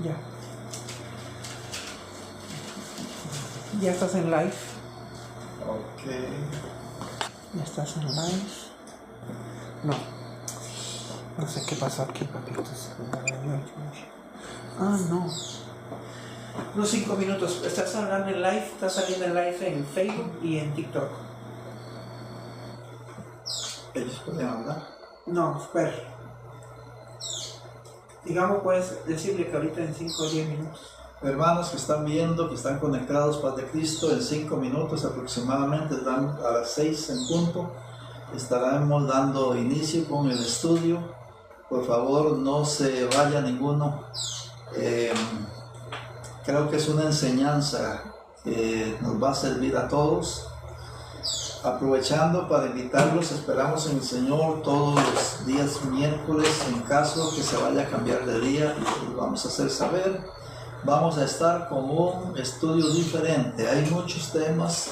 Ya. Ya estás en live. Ok. Ya estás en live. No. No sé qué pasó aquí, papitos. Ah, no. Unos 5 minutos. Estás hablando en live. Estás saliendo en live en Facebook y en TikTok. ¿Ellos pueden hablar? No, espera. Digamos, puedes decirle que ahorita en 5 o 10 minutos. Hermanos que están viendo, que están conectados, paz de Cristo, en 5 minutos aproximadamente, a las 6 en punto, estaremos dando inicio con el estudio. Por favor, no se vaya ninguno. Creo que es una enseñanza que nos va a servir a todos. Aprovechando para invitarlos, esperamos en el Señor todos los días miércoles, en caso que se vaya a cambiar de día, y lo vamos a hacer saber. Vamos a estar con un estudio diferente. Hay muchos temas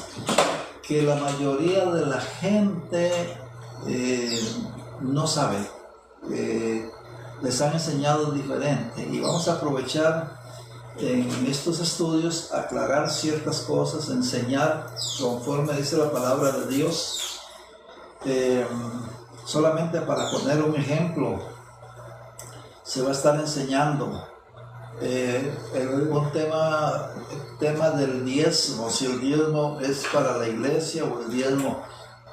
que la mayoría de la gente no sabe. Les han enseñado diferente y vamos a aprovechar en estos estudios aclarar ciertas cosas, enseñar conforme dice la palabra de Dios. Solamente para poner un ejemplo, se va a estar enseñando un tema del diezmo, si el diezmo es para la iglesia o el diezmo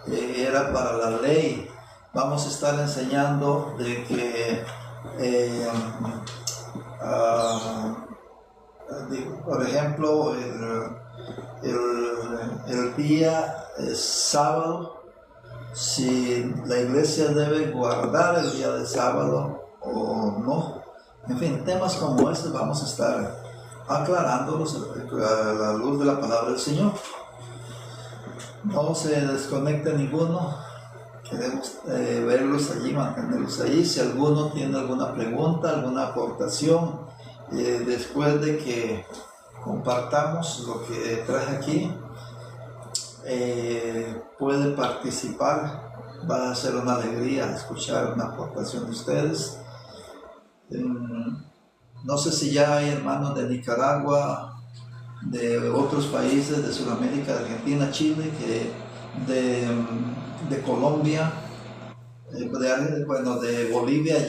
era para la ley. Vamos a estar enseñando de que por ejemplo el día sábado, si la iglesia debe guardar el día de sábado o no. En fin, temas como estos vamos a estar aclarándolos a la luz de la palabra del Señor. No se desconecte ninguno. Queremos verlos allí, mantenerlos allí. Si alguno tiene alguna pregunta, alguna aportación, después de que compartamos lo que traje aquí, puede participar. Va a ser una alegría escuchar una aportación de ustedes. No sé si ya hay hermanos de Nicaragua, de otros países de Sudamérica, de Argentina, Chile, de Colombia, de Bolivia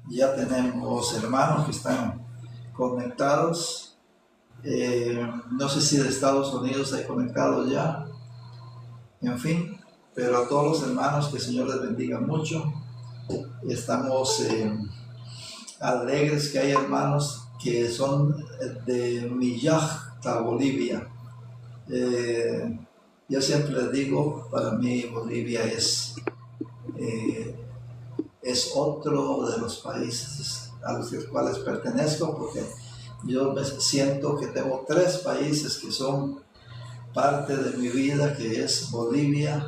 ya tenemos hermanos que están conectados. No sé si de Estados Unidos hay conectados ya. En fin, pero a todos los hermanos, que el Señor les bendiga mucho. Estamos alegres que hay hermanos que son de Millajta, Bolivia. Yo siempre les digo, para mí Bolivia es otro de los países a los cuales pertenezco, porque yo me siento que tengo 3 países que son parte de mi vida, que es Bolivia,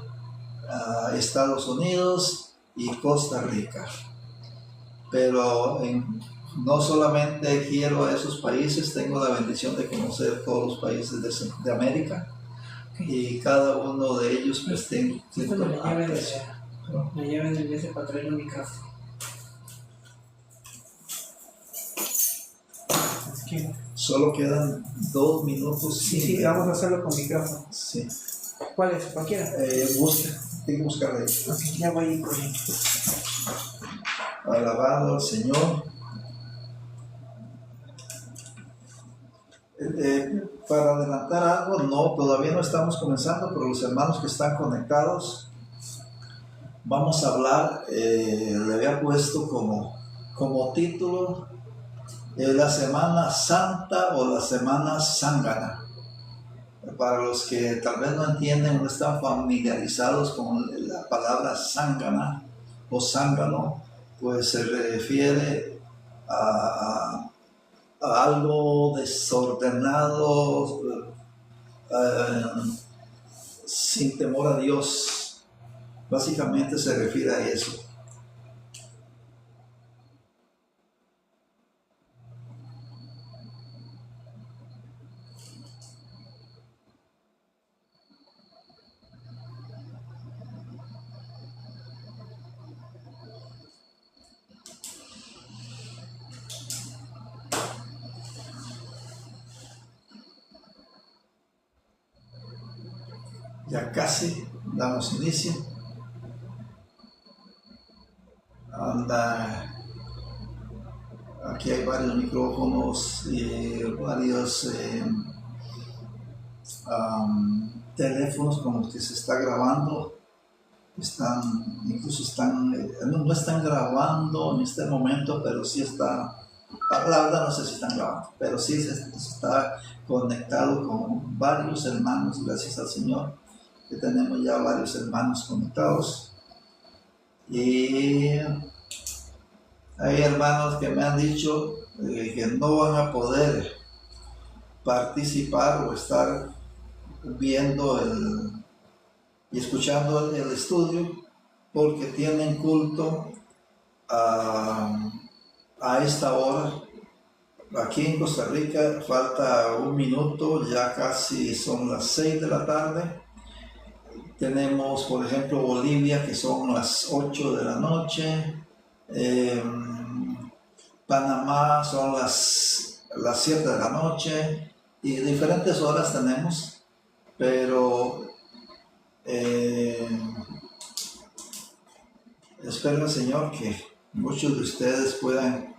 Estados Unidos y Costa Rica. Pero no solamente quiero a esos países, tengo la bendición de conocer todos los países de América, y cada uno de ellos pues tengo la llave del DS para traerlo a mi casa. Solo quedan 2 minutos. Sí, vamos a hacerlo con micrófono. Sí. ¿Cuál es? ¿Cualquiera? Busca, tengo que buscarla ahí. Ok, ya voy a ir por ahí. Alabado al Señor. Para adelantar algo, no, todavía no estamos comenzando, pero los hermanos que están conectados, vamos a hablar, le había puesto como título la Semana Santa o la Semana Zángana. Para los que tal vez no entienden, no están familiarizados con la palabra zángana o zángano, pues se refiere a algo desordenado, sin temor a Dios. Básicamente se refiere a eso. Ya casi damos inicio. Aquí hay varios micrófonos y varios teléfonos con los que se está grabando. No están grabando en este momento, pero sí está. La verdad no sé si están grabando, pero sí se está conectado con varios hermanos, gracias al Señor, que tenemos ya varios hermanos conectados. Y hay hermanos que me han dicho que no van a poder participar o estar viendo y escuchando el estudio porque tienen culto a esta hora. Aquí en Costa Rica falta un minuto, ya casi son las 6 de la tarde. Tenemos, por ejemplo, Bolivia, que son las 8 de la noche. Panamá son las 7 de la noche. Y diferentes horas tenemos, pero espero al Señor que muchos de ustedes puedan,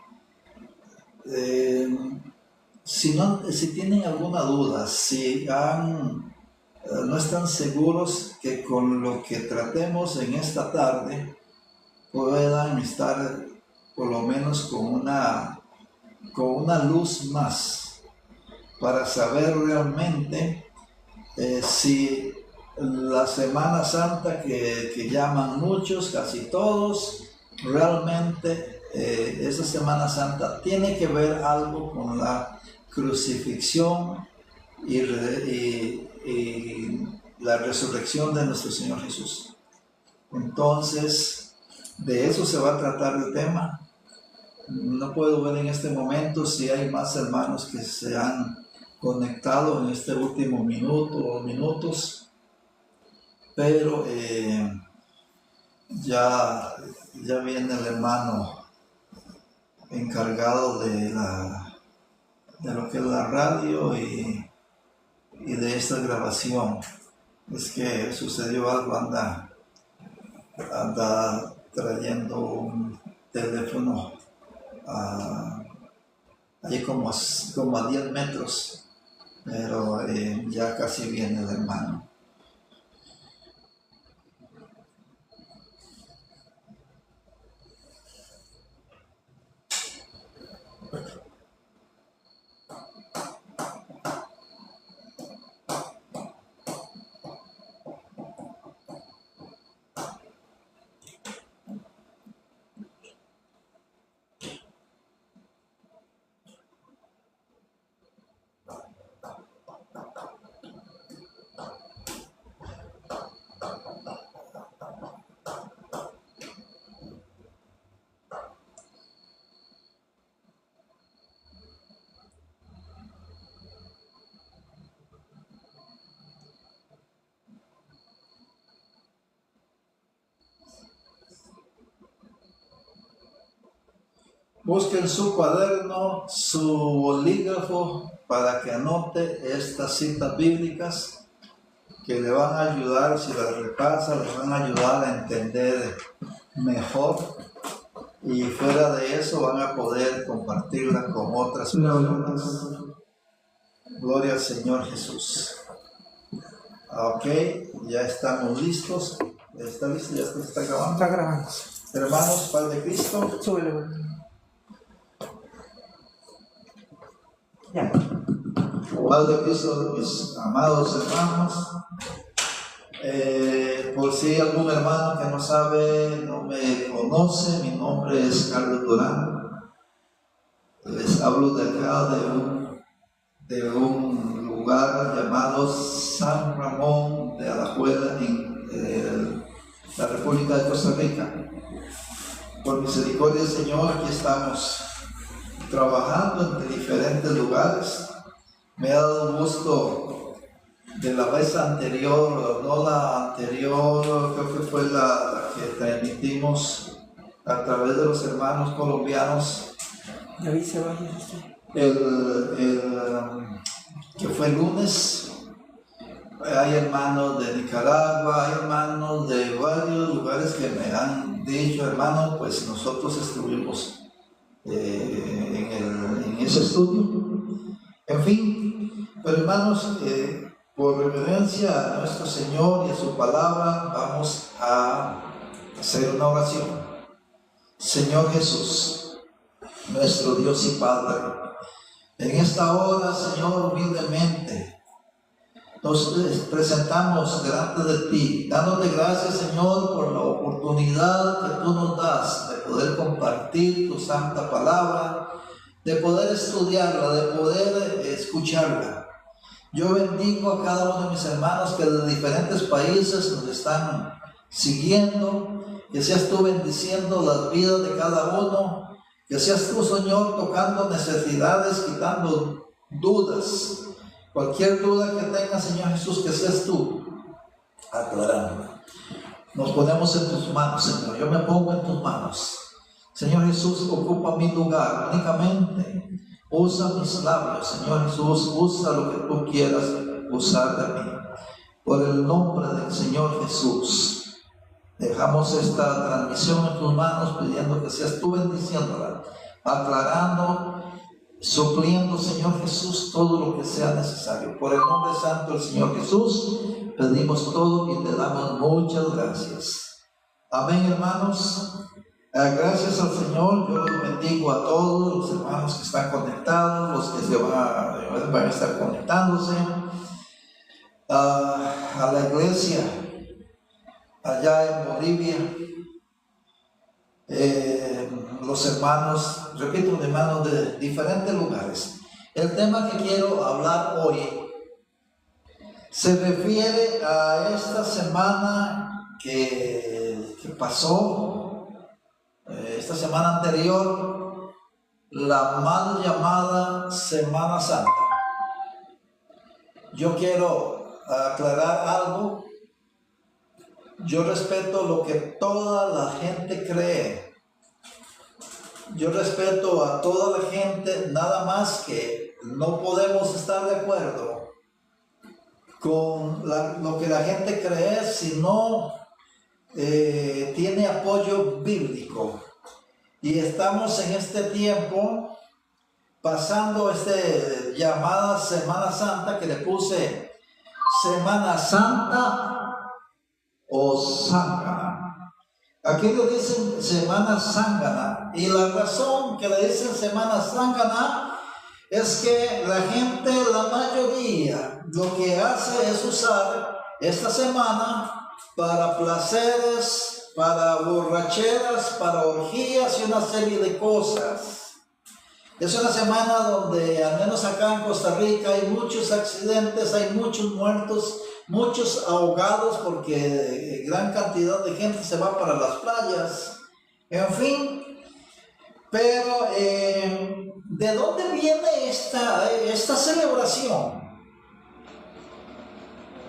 si tienen alguna duda, si no están seguros que con lo que tratemos en esta tarde puedan estar por lo menos con una luz más para saber realmente si la Semana Santa que llaman muchos, casi todos, realmente esa Semana Santa tiene que ver algo con la crucifixión y la resurrección de nuestro Señor Jesús. Entonces, de eso se va a tratar el tema. No puedo ver en este momento si hay más hermanos que se han conectado en este último minuto o minutos, pero ya viene el hermano encargado de lo que es la radio y de esta grabación. Es que sucedió algo, anda trayendo un teléfono allí como a 10 metros, pero ya casi viene el hermano. Busquen su cuaderno, su bolígrafo para que anote estas citas bíblicas que le van a ayudar, si las repasa, le van a ayudar a entender mejor, y fuera de eso van a poder compartirla con otras personas. Gloria al Señor Jesús. Ok, ya estamos listos. ¿Está listo? ¿Ya está grabando? Está grabando. Hermanos, Padre de Cristo. Súbele, güey. Ya. Padre de Cristo, mis amados hermanos, por si hay algún hermano que no sabe, no me conoce, mi nombre es Carlos Durán. Les hablo de acá de un lugar llamado San Ramón de Alajuela, en la República de Costa Rica. Por misericordia del Señor, aquí estamos trabajando en diferentes lugares. Me ha dado gusto de la vez anterior, no la anterior, creo que fue la que transmitimos a través de los hermanos colombianos. David Ceballos, Que fue el lunes, Hay hermanos de Nicaragua, hay hermanos de varios lugares que me han dicho, hermano, pues nosotros estuvimos en ese estudio. En fin, pero hermanos, por reverencia a nuestro Señor y a su palabra, vamos a hacer una oración. Señor Jesús, nuestro Dios y Padre, en esta hora, Señor, humildemente nos presentamos delante de ti, dándote gracias, Señor, por la oportunidad que tú nos das de poder compartir tu santa palabra, de poder estudiarla, de poder escucharla. Yo bendigo a cada uno de mis hermanos que de diferentes países nos están siguiendo, que seas tú bendiciendo las vidas de cada uno, que seas tú, Señor, tocando necesidades, quitando dudas. Cualquier duda que tenga, Señor Jesús, que seas tú aclarándola. Nos ponemos en tus manos, Señor. Yo me pongo en tus manos. Señor Jesús, ocupa mi lugar únicamente. Usa mis labios, Señor Jesús. Usa lo que tú quieras usar de mí. Por el nombre del Señor Jesús, dejamos esta transmisión en tus manos, pidiendo que seas tú bendiciéndola, aclarando, supliendo, Señor Jesús, todo lo que sea necesario. Por el nombre santo del Señor Jesús, pedimos todo y te damos muchas gracias. Amén, hermanos. Gracias al Señor. Yo los bendigo a todos los hermanos que están conectados, los que van a estar conectándose a la iglesia allá en Bolivia. Los hermanos, repito, hermanos de diferentes lugares. El tema que quiero hablar hoy se refiere a esta semana que pasó, esta semana anterior, la mal llamada Semana Santa. Yo quiero aclarar algo. Yo respeto lo que toda la gente cree. Yo respeto a toda la gente, nada más que no podemos estar de acuerdo con lo que la gente cree si no tiene apoyo bíblico. Y estamos en este tiempo pasando llamada Semana Santa, que le puse Semana Santa o Zángana. Aquí le dicen Semana Zángana, y la razón que le dicen Semana Zángana es que la gente, la mayoría, lo que hace es usar esta semana para placeres, para borracheras, para orgías y una serie de cosas. Es una semana donde, al menos acá en Costa Rica, hay muchos accidentes, hay muchos muertos, muchos ahogados, porque gran cantidad de gente se va para las playas, en fin. Pero, ¿de dónde viene esta celebración?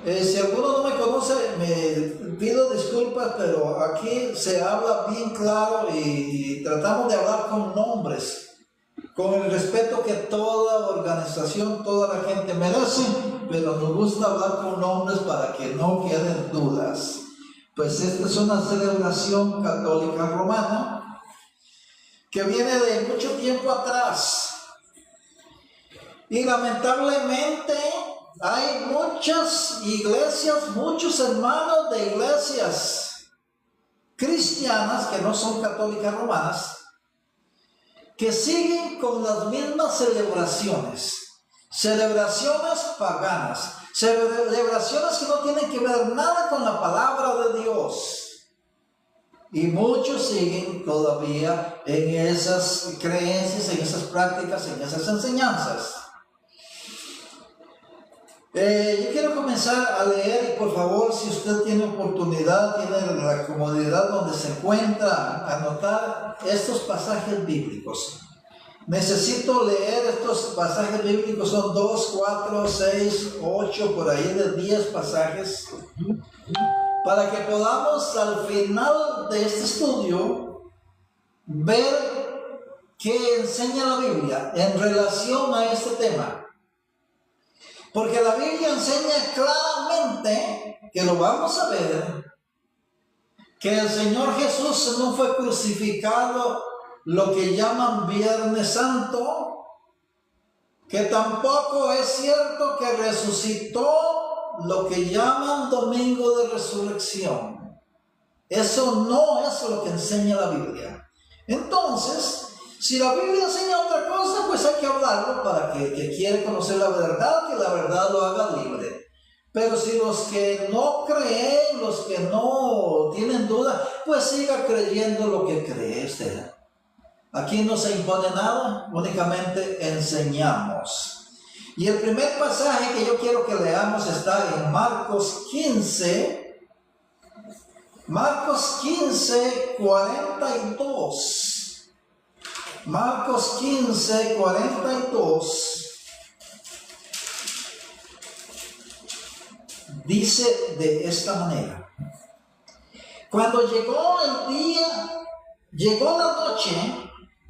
Si alguno no me conoce, me pido disculpas, pero aquí se habla bien claro y tratamos de hablar con nombres, con el respeto que toda organización, toda la gente merece, pero nos gusta hablar con nombres para que no queden dudas. Pues esta es una celebración católica romana que viene de mucho tiempo atrás. Y lamentablemente hay muchas iglesias, muchos hermanos de iglesias cristianas que no son católicas romanas, que siguen con las mismas celebraciones paganas, celebraciones que no tienen que ver nada con la palabra de Dios. Y muchos siguen todavía en esas creencias, en esas prácticas, en esas enseñanzas. Yo quiero comenzar a leer, y por favor, si usted tiene oportunidad, tiene la comodidad donde se encuentra, anotar estos pasajes bíblicos. Necesito leer estos pasajes bíblicos, son 2, 4, 6, 8, por ahí de 10 pasajes, para que podamos al final de este estudio ver qué enseña la Biblia en relación a este tema. Porque la Biblia enseña claramente, que lo vamos a ver, que el Señor Jesús no fue crucificado lo que llaman Viernes Santo, que tampoco es cierto que resucitó lo que llaman Domingo de Resurrección. Eso no es lo que enseña la Biblia. Entonces, si la Biblia enseña otra cosa, pues hay que hablarlo para que quiere conocer la verdad, que la verdad lo haga libre. Pero si los que no creen, los que no tienen duda, pues siga creyendo lo que cree usted. Aquí no se impone nada, únicamente enseñamos. Y el primer pasaje que yo quiero que leamos está en Marcos 15. Marcos 15, 42. Marcos 15, 42. Dice de esta manera: cuando llegó el día, llegó la noche,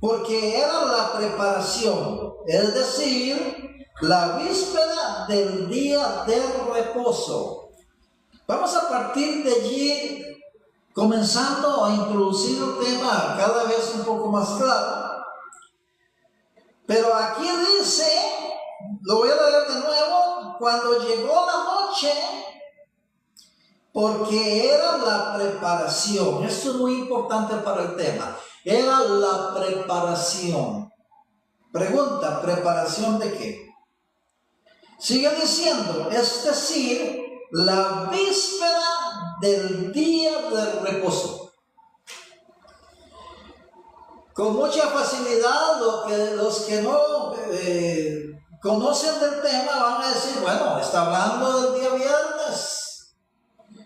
porque era la preparación, es decir, la víspera del día del reposo. Vamos a partir de allí, comenzando a introducir el tema cada vez un poco más claro. Pero aquí dice, lo voy a leer de nuevo: cuando llegó la noche, porque era la preparación. Esto es muy importante para el tema. Era la preparación. Pregunta, ¿preparación de qué? Sigue diciendo, es decir, la víspera del día del reposo. Con mucha facilidad, los que no conocen del tema van a decir, bueno, está hablando del día viernes.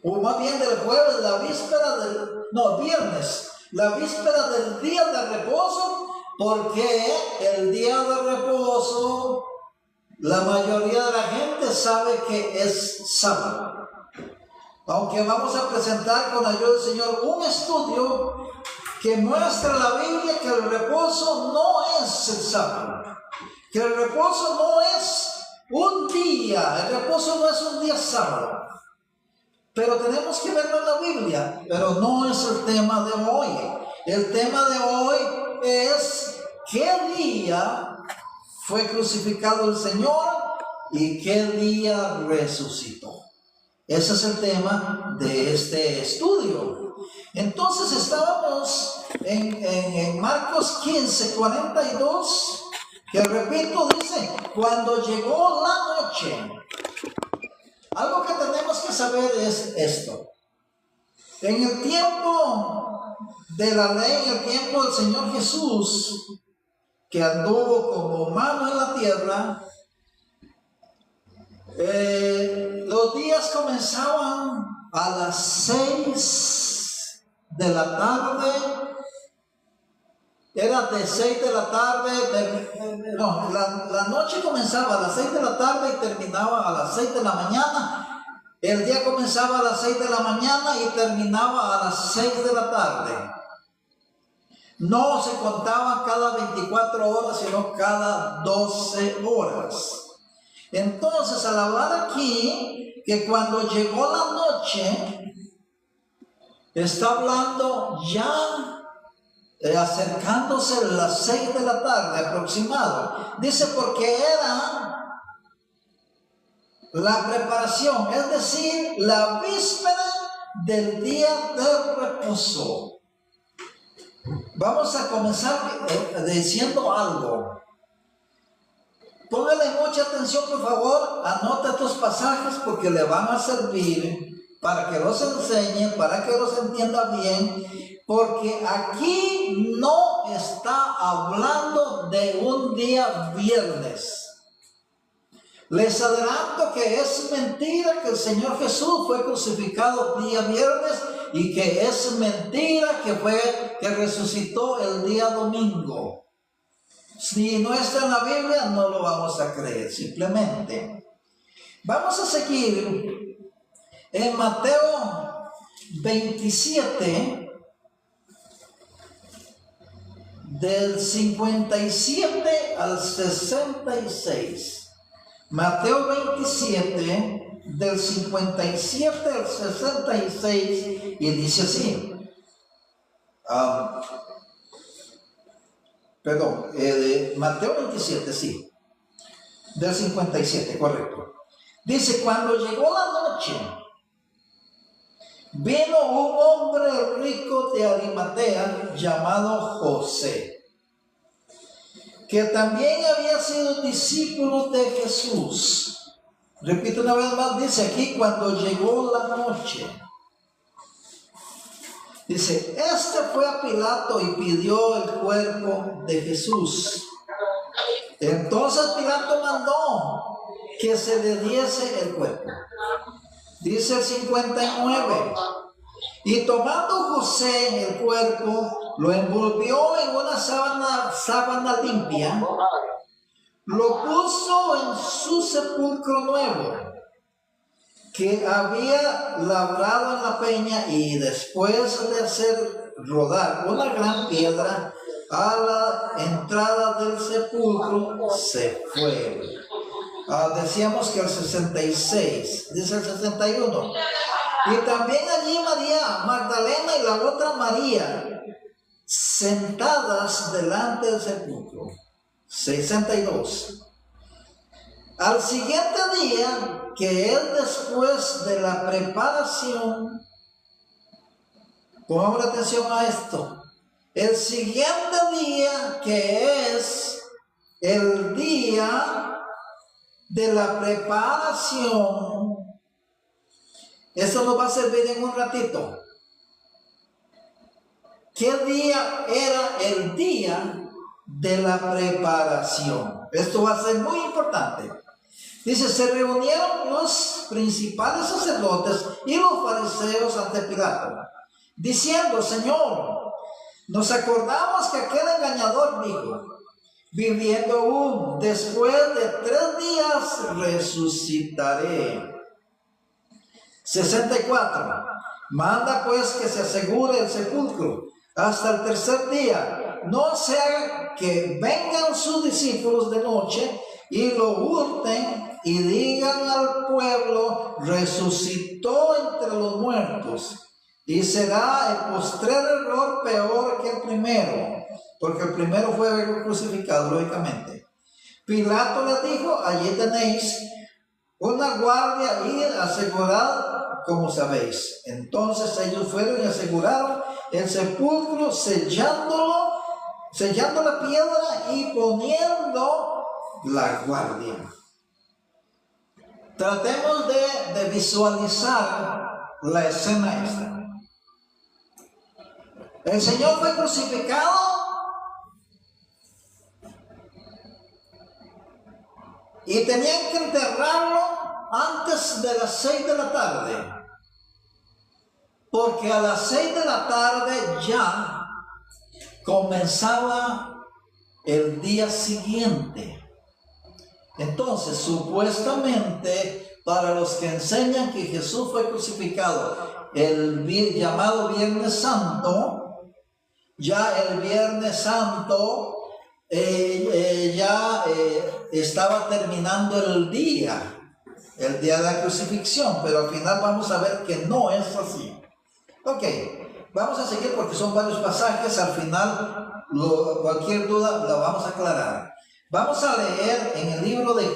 O más bien del jueves, viernes, la víspera del día de reposo, porque el día de reposo, la mayoría de la gente sabe que es sábado. Aunque vamos a presentar con la ayuda del Señor un estudio que muestra en la Biblia que el reposo no es el sábado, que el reposo no es un día, el reposo no es un día sábado. Pero tenemos que verlo en la Biblia, pero no es el tema de hoy. El tema de hoy es qué día fue crucificado el Señor y qué día resucitó. Ese es el tema de este estudio. Entonces estábamos en Marcos 15, 42, que repito, dice, cuando llegó la noche. Algo que tenemos que saber es esto. En el tiempo de la ley, en el tiempo del Señor Jesús, que anduvo como humano en la tierra, los días comenzaban a las 6 de la tarde. Era de 6 de la tarde, la noche comenzaba a las 6 de la tarde y terminaba a las 6 de la mañana. El día comenzaba a las 6 de la mañana y terminaba a las 6 de la tarde. No se contaba cada 24 horas, sino cada 12 horas. Entonces, al hablar aquí, que cuando llegó la noche, está hablando ya acercándose las 6 de la tarde aproximado. Dice, porque era la preparación, es decir, la víspera del día del reposo. Vamos a comenzar diciendo algo. Póngale mucha atención, por favor. Anota estos pasajes porque le van a servir para que los enseñe, para que los entienda bien. Porque aquí no está hablando de un día viernes. Les adelanto que es mentira que el Señor Jesús fue crucificado día viernes y que es mentira que resucitó el día domingo. Si no está en la Biblia, no lo vamos a creer, simplemente. Vamos a seguir en Mateo 27. Del 57 al 66. Mateo 27, del 57 al 66, y dice así. Mateo 27, sí, del 57, correcto. Dice, cuando llegó la noche, vino un hombre rico de Arimatea llamado José, que también había sido discípulo de Jesús. Repito una vez más, dice aquí, cuando llegó la noche. Dice, este fue a Pilato y pidió el cuerpo de Jesús. Entonces Pilato mandó que se le diese el cuerpo. Dice el 59. Y tomando José el cuerpo, lo envolvió en una sábana limpia, lo puso en su sepulcro nuevo, que había labrado en la peña, y después de hacer rodar una gran piedra a la entrada del sepulcro, se fue. Decíamos que el 66, dice el 61. Y también allí María Magdalena y la otra María, sentadas delante del sepulcro. 62. Al siguiente día, que él después de la preparación, pongamos atención a esto, el siguiente día, que es el día de la preparación, eso nos va a servir en un ratito. ¿Qué día era el día de la preparación? Esto va a ser muy importante. Dice, se reunieron los principales sacerdotes y los fariseos ante Pilato, diciendo, Señor, nos acordamos que aquel engañador dijo, viviendo aún, después de 3 días resucitaré. 64. Manda pues que se asegure el sepulcro hasta el tercer día, no sea que vengan sus discípulos de noche y lo hurten y digan al pueblo, resucitó entre los muertos, y será el postrer error peor que el primero, porque el primero fue crucificado, lógicamente. Pilato les dijo, allí tenéis una guardia y asegurad como sabéis. Entonces ellos fueron y aseguraron el sepulcro, sellando la piedra y poniendo la guardia. Tratemos de visualizar la escena esta. El Señor fue crucificado y tenían que enterrarlo antes de las 6 de la tarde, porque a las 6 de la tarde ya comenzaba el día siguiente. Entonces, supuestamente, para los que enseñan que Jesús fue crucificado el llamado Viernes Santo, ya el Viernes Santo estaba terminando el día de la crucifixión, pero al final vamos a ver que no es así. Ok, vamos a seguir porque son varios pasajes, al final cualquier duda la vamos a aclarar. Vamos a leer en el libro de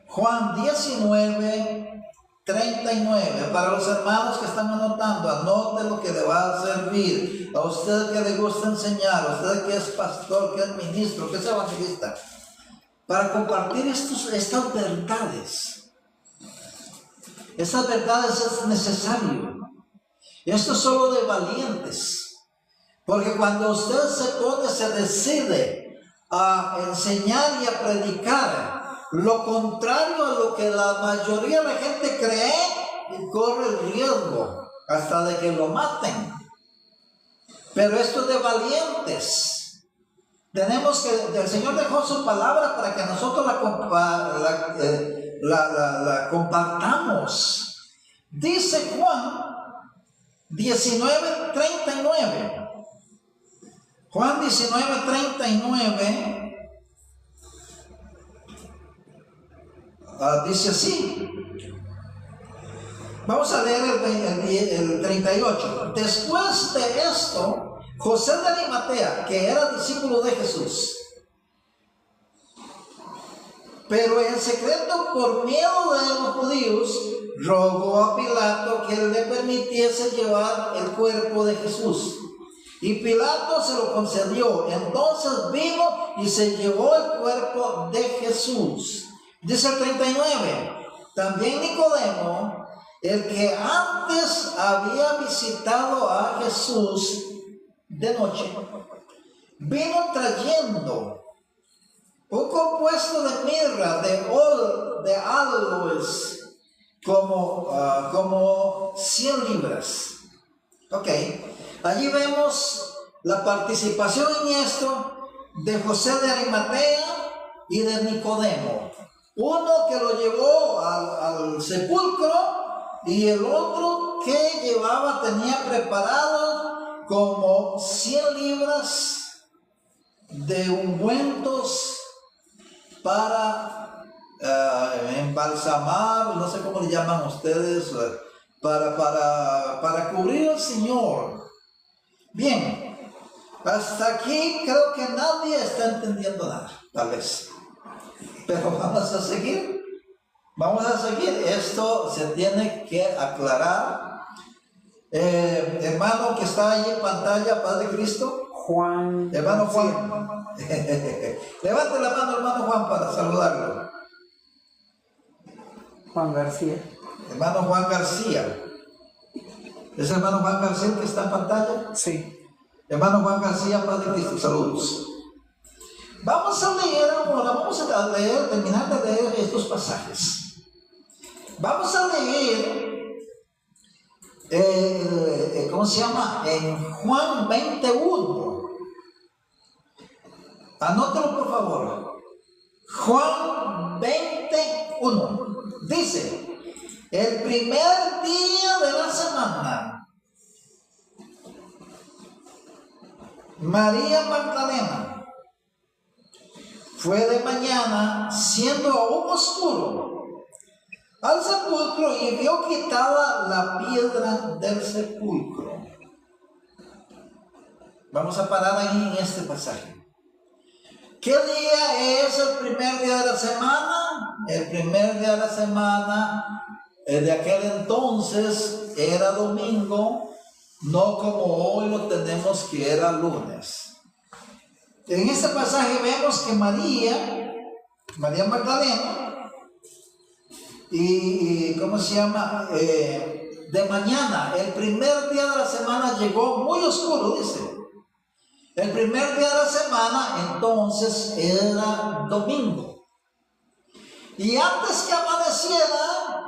Juan 19, 39. Para los hermanos que están anotando, anote lo que le va a servir. A usted que le gusta enseñar, a usted que es pastor, que es ministro, que es evangelista, para compartir estas verdades. Estas verdades es necesario. Esto es solo de valientes. Porque cuando usted se decide a enseñar y a predicar lo contrario a lo que la mayoría de la gente cree, corre el riesgo hasta de que lo maten. Pero esto es de valientes. Tenemos que, el Señor dejó su palabra para que nosotros la compartamos. Dice Juan 19:39. Juan 19:39. dice así. Vamos a leer el 38. Después de esto, José de Arimatea, que era discípulo de Jesús, pero en secreto por miedo de los judíos, rogó a Pilato que le permitiese llevar el cuerpo de Jesús. Y Pilato se lo concedió. Entonces vino y se llevó el cuerpo de Jesús. Dice el 39. También Nicodemo, el que antes había visitado a Jesús de noche, vino trayendo un compuesto de mirra, de aloes, como 100 libras. Ok, allí vemos la participación en esto de José de Arimatea y de Nicodemo. Uno que lo llevó al sepulcro y el otro que tenía preparado como 100 libras de ungüentos para embalsamar, no sé cómo le llaman ustedes, para cubrir al Señor. Bien, hasta aquí creo que nadie está entendiendo nada, tal vez. Pero vamos a seguir. Esto se tiene que aclarar. Hermano que está ahí en pantalla, Padre Cristo. Juan. Hermano Juan. Levante la mano, hermano Juan, para saludarlo. Juan García. Hermano Juan García. ¿Es hermano Juan García el que está en pantalla? Sí. Hermano Juan García, Padre Cristo, saludos. Vamos a leer ahora, terminar de leer estos pasajes. Vamos a leer, ¿cómo se llama? En Juan 21. Anótelo por favor. Juan 21. Dice, el primer día de la semana, María Magdalena fue de mañana, siendo aún oscuro, al sepulcro y vio quitada la piedra del sepulcro. Vamos a parar ahí en este pasaje. ¿Qué día es el primer día de la semana? El primer día de la semana de aquel entonces era domingo, no como hoy lo tenemos que era lunes. En este pasaje vemos que María Magdalena, ¿cómo se llama? De mañana, el primer día de la semana llegó muy oscuro, dice. El primer día de la semana, entonces, era domingo. Y antes que amaneciera,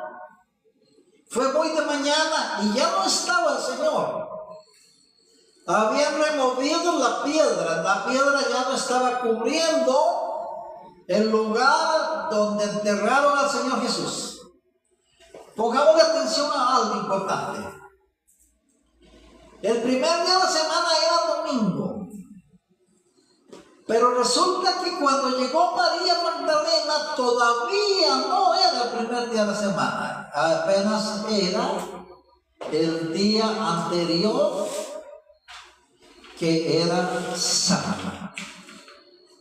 fue muy de mañana y ya no estaba el Señor. Habían removido la piedra ya no estaba cubriendo el lugar donde enterraron al Señor Jesús. Pongamos atención a algo importante. El primer día de la semana era domingo. Pero resulta que cuando llegó María Magdalena todavía no era el primer día de la semana. Apenas era el día anterior, que era sábado.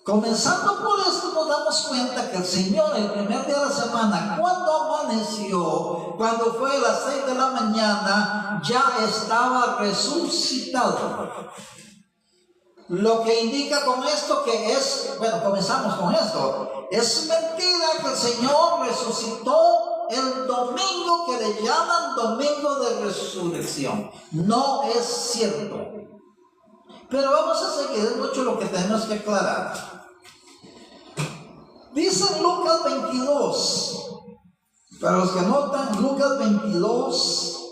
Comenzando por esto nos damos cuenta que el Señor el primer día de la semana, cuando amaneció, cuando fue a las 6 de la mañana, ya estaba resucitado. Lo que indica con esto que es, comenzamos con esto, es mentira que el Señor resucitó el domingo que le llaman domingo de resurrección. No es cierto. Pero vamos a seguir, es mucho lo que tenemos que aclarar. Dice Lucas 22, para los que notan, Lucas 22,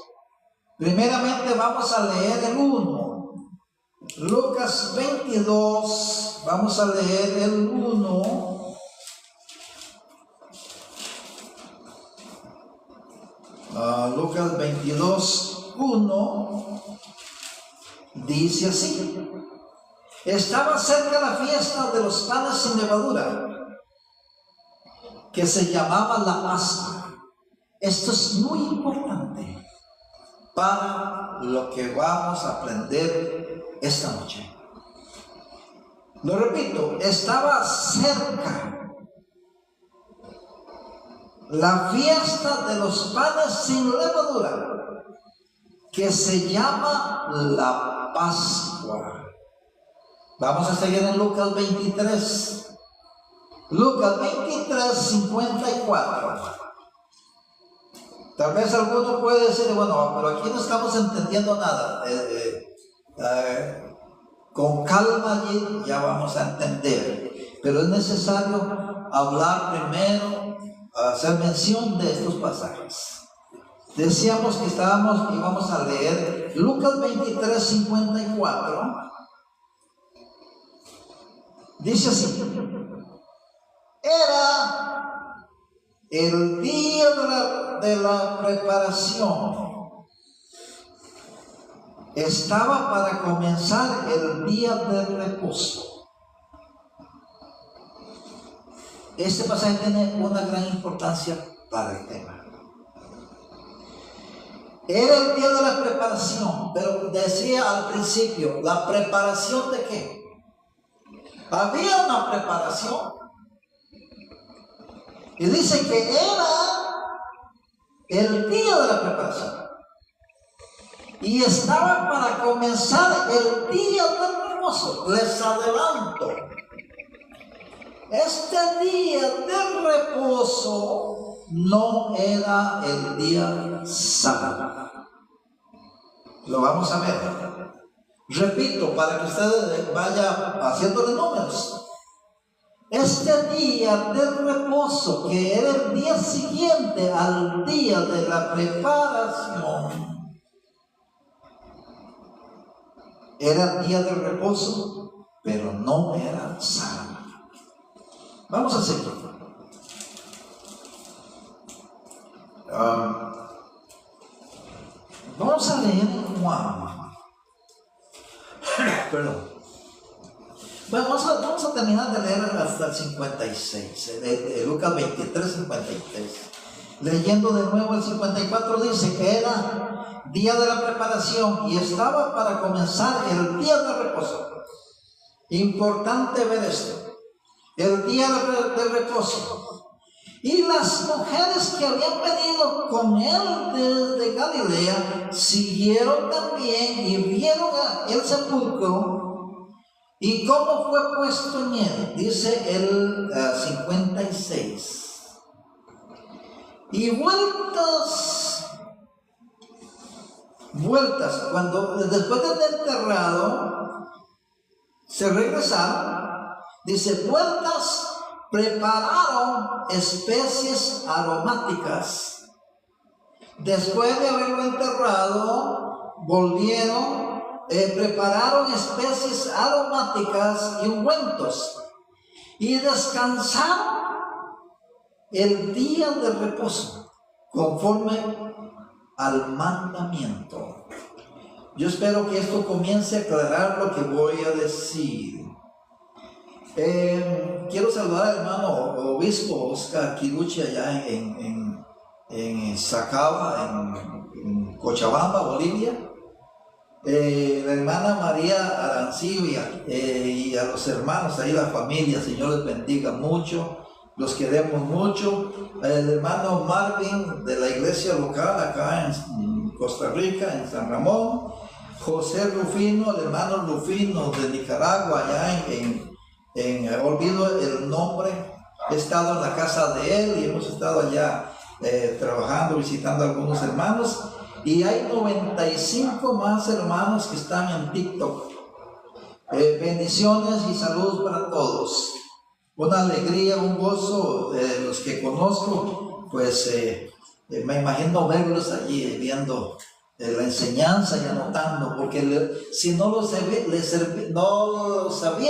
primeramente vamos a leer el 1. Lucas 22, vamos a leer el 1. Lucas 22, 1, dice así: estaba cerca la fiesta de los panes sin levadura, que se llamaba la Pascua. Esto es muy importante para lo que vamos a aprender esta noche. Lo repito, estaba cerca la fiesta de los panes sin levadura, que se llama la Pascua. Vamos a seguir en Lucas 23. Lucas 23, 54. Tal vez alguno puede decir, bueno, pero aquí no estamos entendiendo nada. Con calma allí ya vamos a entender. Pero es necesario hablar primero, hacer mención de estos pasajes. Decíamos que íbamos a leer Lucas 23, 54. Dice así: era el día de la preparación. Estaba para comenzar el día del reposo. Este pasaje tiene una gran importancia para el tema. Era el día de la preparación, pero decía al principio, ¿la preparación de qué? Había una preparación. Y dice que era el día de la preparación. Y estaba para comenzar el día del reposo. Les adelanto. Este día del reposo no era el día sábado. Lo vamos a ver. Repito, para que ustedes vayan haciéndole números. Este día del reposo, que era el día siguiente al día de la preparación, era el día del reposo, pero no era sábado. Vamos a seguir. Vamos a leer en Juan. Perdón. Bueno, vamos a terminar de leer hasta el 56, Lucas 23, 53. Leyendo de nuevo el 54 dice que era día de la preparación y estaba para comenzar el día de reposo. Importante ver esto. El día del reposo. Y las mujeres que habían venido con él desde Galilea siguieron también y vieron el sepulcro y cómo fue puesto en él. Dice el 56. Y vueltas, cuando después de enterrado, se regresaron. Dice, vueltas, prepararon especies aromáticas. Después de haberlo enterrado, volvieron, prepararon especies aromáticas y ungüentos. Y descansaron el día de reposo, conforme al mandamiento. Yo espero que esto comience a aclarar lo que voy a decir. Quiero saludar al hermano obispo Oscar Kiruchi allá en Sacaba, en Cochabamba, Bolivia. La hermana María Arancibia y a los hermanos ahí, la familia, Señor les bendiga mucho, los queremos mucho. El hermano Marvin de la iglesia local acá en Costa Rica, en San Ramón. José Rufino, el hermano Rufino de Nicaragua, allá olvido el nombre. He estado en la casa de él y hemos estado allá trabajando, visitando a algunos hermanos. Y hay 95 más hermanos que están en TikTok. Bendiciones y saludos para todos. Una alegría, un gozo. Los que conozco, pues me imagino verlos allí viendo la enseñanza y anotando, porque si no lo sabía,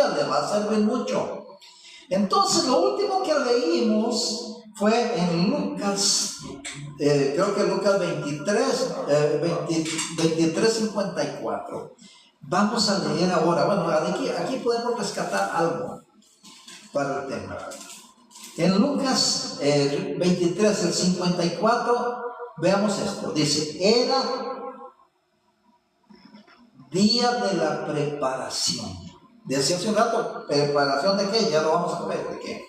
le va a servir mucho. Entonces, lo último que leímos fue en Lucas, creo que Lucas 23, 54. Vamos a leer ahora. Bueno, aquí podemos rescatar algo para el tema. En Lucas 23, el 54, veamos esto. Dice, era día de la preparación. Decía hace un rato, ¿preparación de qué? Ya lo vamos a ver, ¿de qué?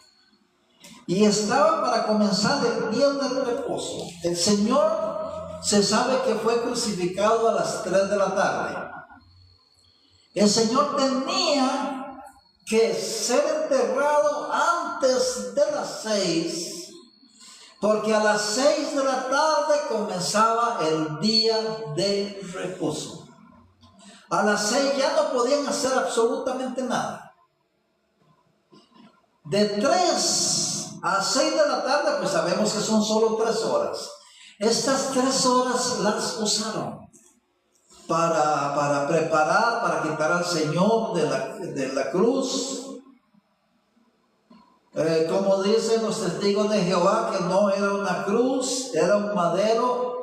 Y estaba para comenzar el día del reposo. El Señor se sabe que fue crucificado a las 3 de la tarde. El Señor tenía que ser enterrado antes de las 6, porque a las 6 de la tarde comenzaba el día de reposo. A las 6 ya no podían hacer absolutamente nada. De 3 a 6 de la tarde, pues sabemos que son solo 3 horas. Estas 3 horas las usaron para preparar, para quitar al Señor de la cruz. Como dicen los testigos de Jehová, que no era una cruz, era un madero.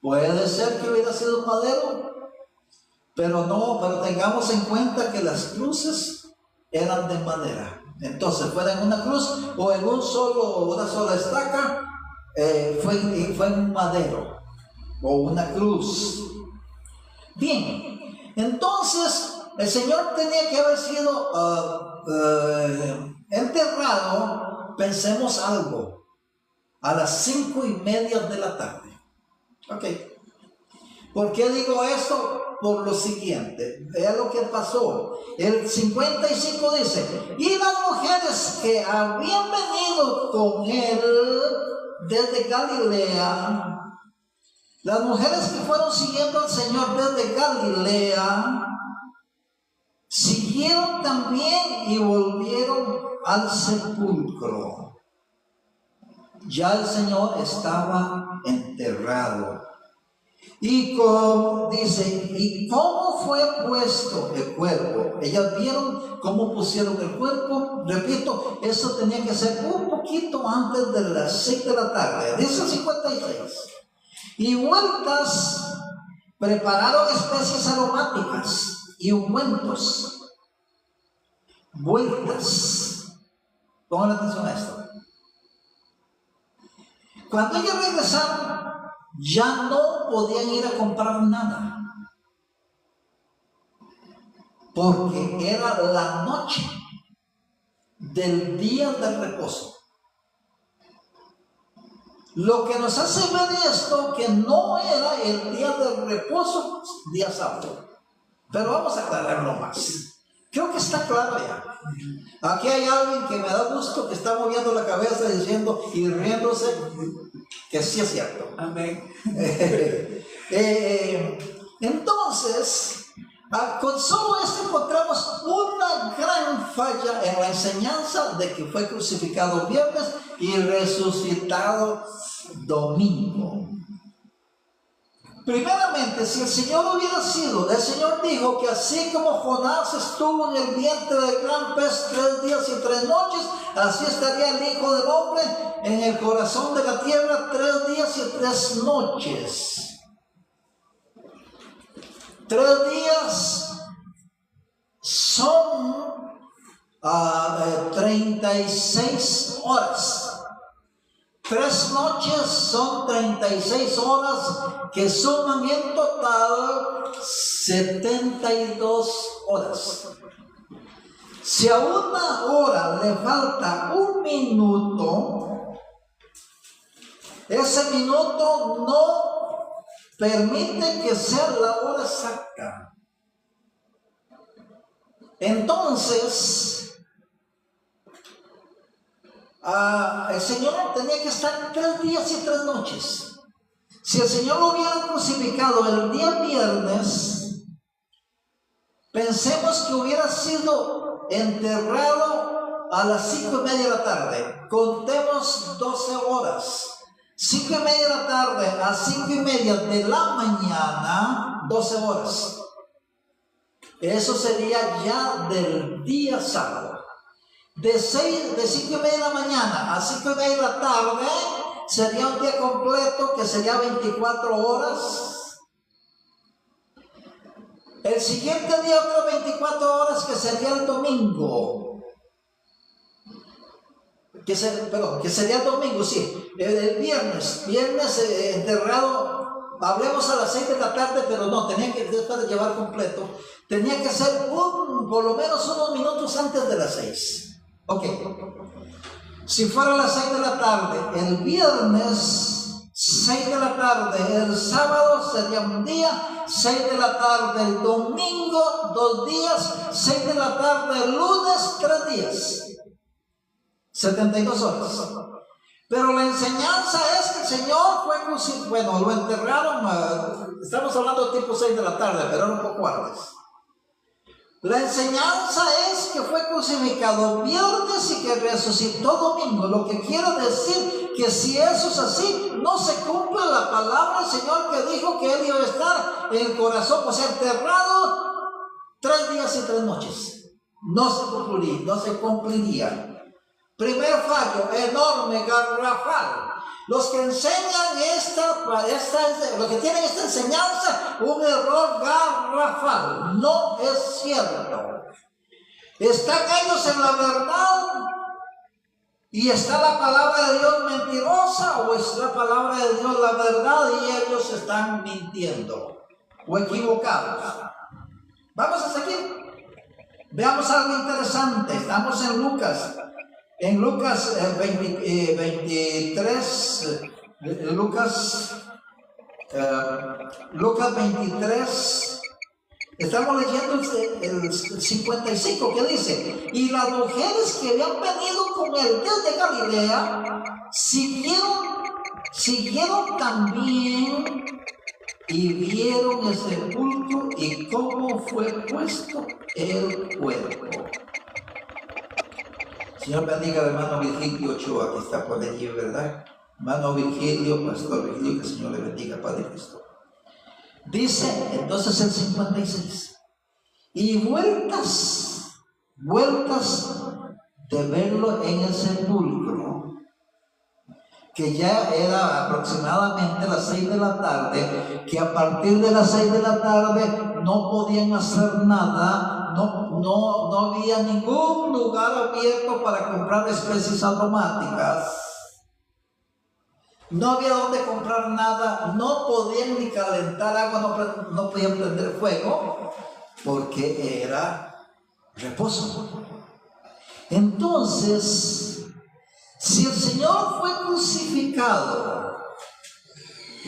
Puede ser que hubiera sido un madero, pero tengamos en cuenta que las cruces eran de madera. Entonces, fuera en una cruz o en una sola estaca, fue en un madero o una cruz. Bien, entonces el Señor tenía que haber sido enterrado, pensemos algo, a las 5:30 de la tarde. Ok. ¿Por qué digo esto? Por lo siguiente, vea lo que pasó. El 55 dice, y las mujeres que habían venido con él desde Galilea, las mujeres que fueron siguiendo al Señor desde Galilea, siguieron también y volvieron al sepulcro. Ya el Señor estaba enterrado. Y como dice, ¿y cómo fue puesto el cuerpo? Ellas vieron cómo pusieron el cuerpo. Repito, eso tenía que ser un poquito antes de las 6 de la tarde. Dice el 56. Y vueltas, prepararon especies aromáticas y ungüentos. Vueltas. Pongan atención a esto. Cuando ellos regresaron, ya no podían ir a comprar nada, porque era la noche del día del reposo. Lo que nos hace ver esto, que no era el día del reposo, día sábado. Pero vamos a aclararlo más. Creo que está claro ya. Aquí hay alguien que me da gusto, que está moviendo la cabeza diciendo y riéndose, que sí es cierto. Amén. Entonces, con solo esto encontramos una gran falla en la enseñanza de que fue crucificado viernes y resucitado domingo. Primeramente, si el Señor hubiera sido, el Señor dijo que así como Jonás estuvo en el vientre del gran pez 3 días y 3 noches, así estaría el Hijo del Hombre en el corazón de la tierra 3 días y 3 noches. 3 días son 36 horas. 3 noches son 36 horas, que suman en total 72 horas. Si a una hora le falta un minuto, ese minuto no permite que sea la hora exacta. Entonces, el Señor tenía que estar 3 días y 3 noches. Si el Señor lo hubiera crucificado el día viernes, pensemos que hubiera sido enterrado a las 5:30 de la tarde. Contemos 12 horas. 5:30 de la tarde a 5:30 de la mañana, 12 horas. Eso sería ya del día sábado. De 5:30 de la mañana a 5:30 de la tarde sería un día completo, que sería 24 horas. El siguiente día otras 24 horas, que sería el domingo. que sería el domingo, sí, el viernes enterrado, hablemos a las 6 de la tarde, pero no, tenía que, después de llevar completo, tenía que ser por lo menos unos minutos antes de las 6. Ok, si fuera a las 6 de la tarde, el viernes 6 de la tarde, el sábado sería un día, 6 de la tarde, el domingo 2 días, 6 de la tarde, el lunes 3 días, 72 horas. Pero la enseñanza es que el Señor fue crucificado, bueno, lo enterraron, estamos hablando de tipo 6 de la tarde, pero era un poco antes. La enseñanza es que fue crucificado viernes y que resucitó domingo, lo que quiere decir que si eso es así, no se cumple la palabra del Señor que dijo que Él iba a estar en el corazón, o sea, enterrado 3 días y 3 noches. No se cumpliría. Primer fallo, enorme, garrafal. Los que enseñan los que tienen esta enseñanza, un error garrafal. No es cierto. Están ellos en la verdad y está la palabra de Dios mentirosa, o es la palabra de Dios la verdad y ellos están mintiendo o equivocados. Vamos a seguir. Veamos algo interesante. Estamos en Lucas. En Lucas 23, Lucas 23, estamos leyendo el 55, que dice: y las mujeres que habían venido con él desde Galilea siguieron también y vieron el sepulcro y cómo fue puesto el cuerpo. Señor bendiga al hermano Virgilio Ochoa, que está por allí, ¿verdad? Hermano Virgilio, pastor Virgilio, que el Señor le bendiga, Padre Cristo. Dice entonces el 56, y vueltas de verlo en el sepulcro, que ya era aproximadamente las 6 de la tarde, que a partir de las 6 de la tarde no podían hacer nada. No había ningún lugar abierto para comprar especies aromáticas. No había donde comprar nada. No podían ni calentar agua, no podían prender fuego, porque era reposo. Entonces, si el Señor fue crucificado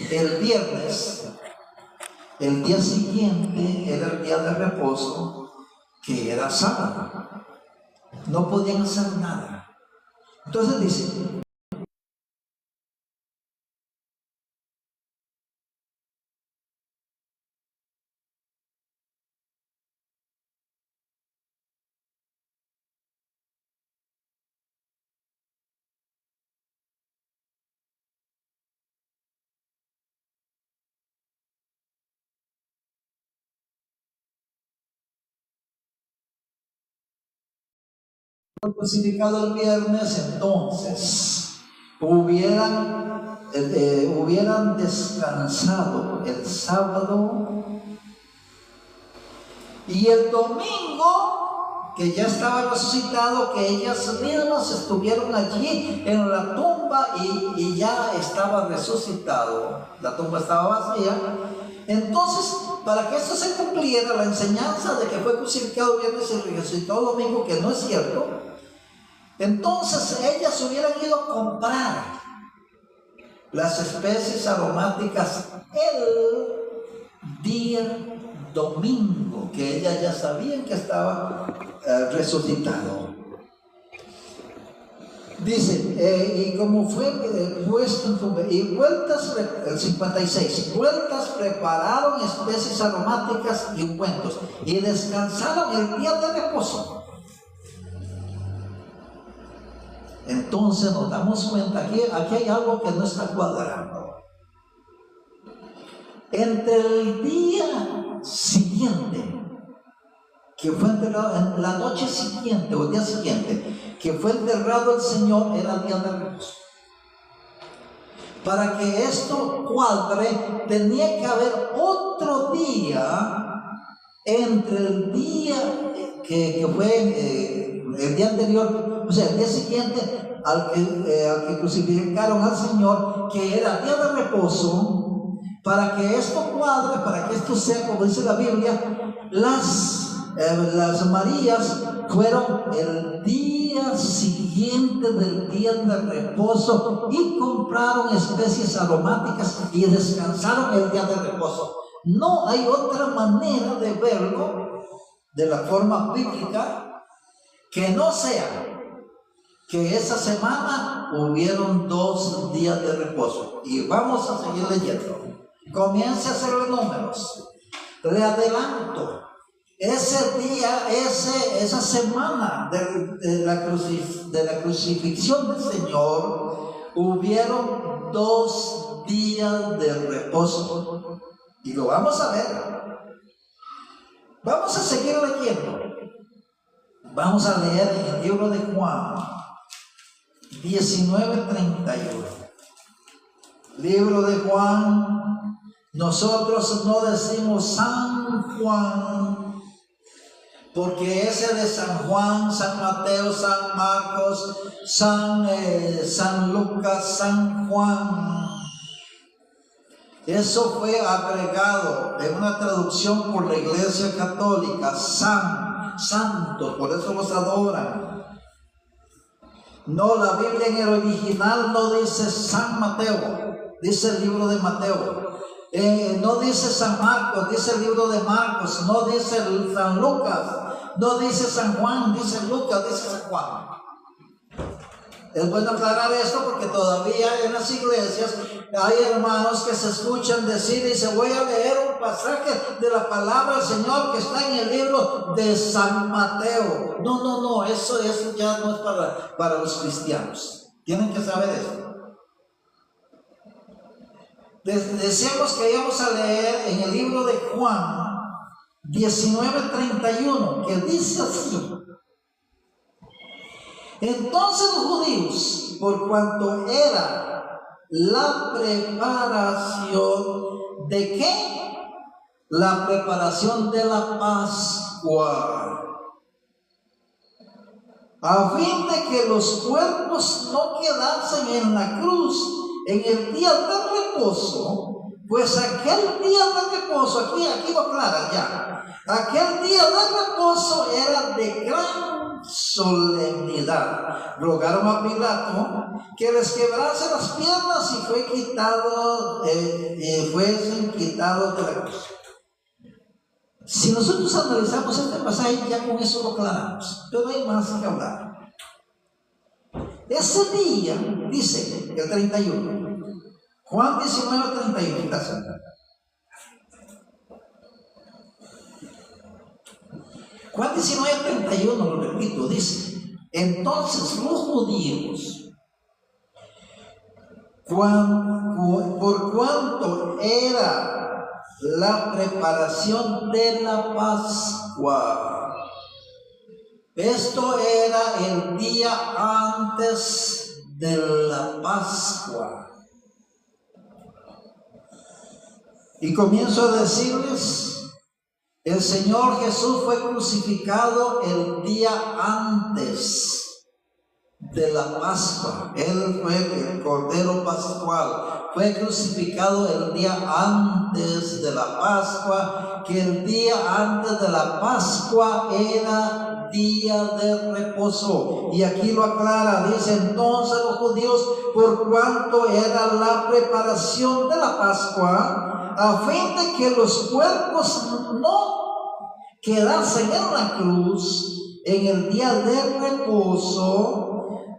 el viernes, el día siguiente era el día de reposo, que era sábado. No podían hacer nada. Entonces dice: crucificado el viernes, entonces hubieran descansado el sábado y el domingo, que ya estaba resucitado, que ellas mismas estuvieron allí en la tumba y ya estaba resucitado, la tumba estaba vacía. Entonces, para que esto se cumpliera, la enseñanza de que fue crucificado viernes y resucitó domingo, que no es cierto, entonces ellas hubieran ido a comprar las especies aromáticas el día domingo, que ellas ya sabían que estaba resucitado. Dice, y como fue puesto y vueltas, el 56, vueltas prepararon especies aromáticas y ungüentos y descansaron el día de reposo. Entonces nos damos cuenta, aquí hay algo que no está cuadrando. Entre el día siguiente, que fue enterrado, en la noche siguiente o el día siguiente, que fue enterrado el Señor, era el día de reposo. Para que esto cuadre, tenía que haber otro día entre el día que fue el día anterior, o sea, el día siguiente al que crucificaron al Señor, que era día de reposo, para que esto cuadre, para que esto sea como dice la Biblia, las Marías fueron el día siguiente del día de reposo y compraron especies aromáticas y descansaron el día de reposo. No hay otra manera de verlo de la forma bíblica que no sea que esa semana hubieron 2 días de reposo. Y vamos a seguir leyendo. Comience a hacer los números. Le adelanto. Ese día, esa semana de la crucifixión del Señor, hubieron 2 días de reposo. Y lo vamos a ver. Vamos a seguir leyendo. Vamos a leer en el libro de Juan 19:31. Libro de Juan. Nosotros no decimos San Juan, porque ese de San Juan, San Mateo, San Marcos, San Lucas, San Juan, eso fue agregado en una traducción por la Iglesia Católica, santo, por eso los adoran. No, la Biblia en el original no dice San Mateo, dice el libro de Mateo. No dice San Marcos, dice el libro de Marcos. No dice San Lucas, no dice San Juan, dice Lucas, dice San Juan. Es bueno aclarar esto porque todavía en las iglesias hay hermanos que se escuchan decir, dice, voy a leer un pasaje de la palabra del Señor que está en el libro de San Mateo. No, eso ya no es para los cristianos. Tienen que saber eso. Decíamos que íbamos a leer en el libro de Juan 19:31, que dice así: entonces los judíos, por cuanto era la preparación de ¿qué? La preparación de la Pascua, a fin de que los cuerpos no quedasen en la cruz en el día de reposo, pues aquel día de reposo, aquí lo aclara ya, aquel día de reposo era de gran solemnidad. Rogaron a Pilato que les quebrase las piernas y fuesen quitados de la cruz. Si nosotros analizamos este pasaje, ya con eso lo aclaramos, pero hay más que hablar. Ese día, dice el 31, Juan 19:31, gracias. Juan 19:31, lo repito, dice: entonces los judíos, por cuanto era la preparación de la Pascua, esto era el día antes de la Pascua. Y comienzo a decirles, el Señor Jesús fue crucificado el día antes de la Pascua. Él fue el Cordero Pascual. Fue crucificado el día antes de la Pascua, que el día antes de la Pascua era día de reposo. Y aquí lo aclara, dice: entonces los judíos, por cuanto era la preparación de la Pascua, a fin de que los cuerpos no quedasen en la cruz en el día de reposo.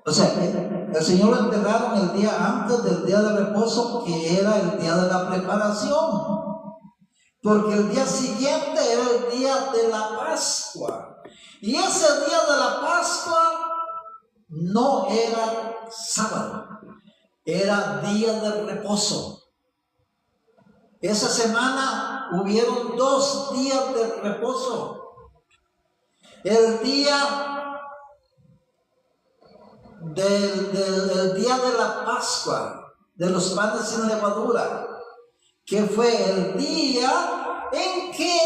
O sea, el Señor lo enterraron el día antes del día de reposo, que era el día de la preparación, porque el día siguiente era el día de la Pascua, y ese día de la Pascua no era sábado, era día de reposo. Esa semana hubieron 2 días de reposo. El día del día de la Pascua, de los panes sin levadura, que fue el día en que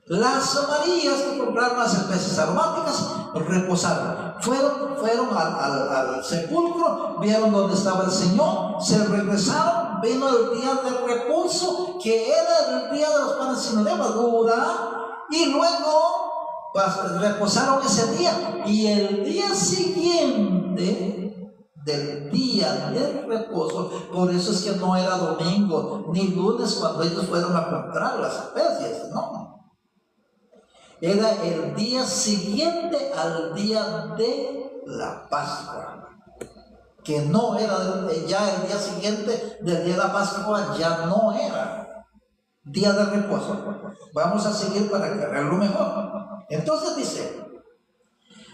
Las Marías que compraron las especies aromáticas reposaron. Fueron al sepulcro, vieron dónde estaba el Señor, se regresaron, vino el día del reposo, que era el día de los panes sin levadura, y luego reposaron ese día. Y el día siguiente del día del reposo, por eso es que no era domingo ni lunes cuando ellos fueron a comprar las especies, no. Era el día siguiente al día de la Pascua, que no era ya el día siguiente del día de la Pascua, ya no era día de reposo. Vamos a seguir para aclararlo mejor. Entonces dice,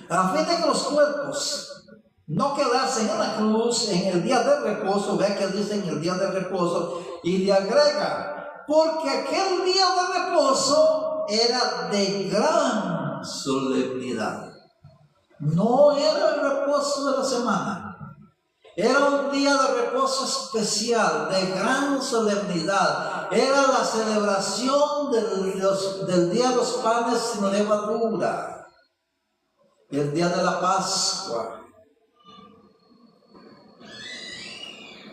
a fin de que los cuerpos no quedasen en la cruz en el día de reposo, vea que dice en el día de reposo, y le agrega, porque aquel día de reposo era de gran solemnidad. No era el reposo de la semana, era un día de reposo especial, de gran solemnidad. Era la celebración del día de los panes sin levadura, el día de la Pascua.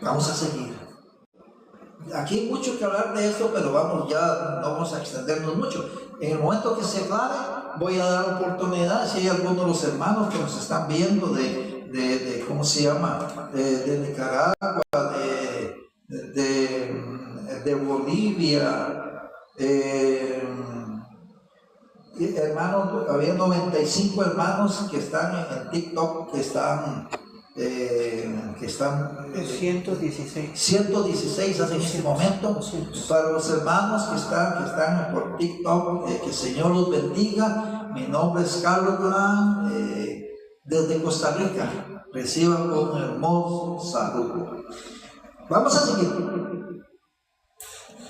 Vamos a seguir. Aquí hay mucho que hablar de esto, pero no vamos a extendernos mucho. En el momento que se aclare, voy a dar oportunidad, si hay algunos de los hermanos que nos están viendo de ¿cómo se llama? De Nicaragua, de Bolivia, hermanos, había 95 hermanos que están en TikTok, que están 116 hace este momento. Para los hermanos que están por TikTok, que el Señor los bendiga. Mi nombre es Carlos Durán, desde Costa Rica. Reciban un hermoso saludo. Vamos a seguir.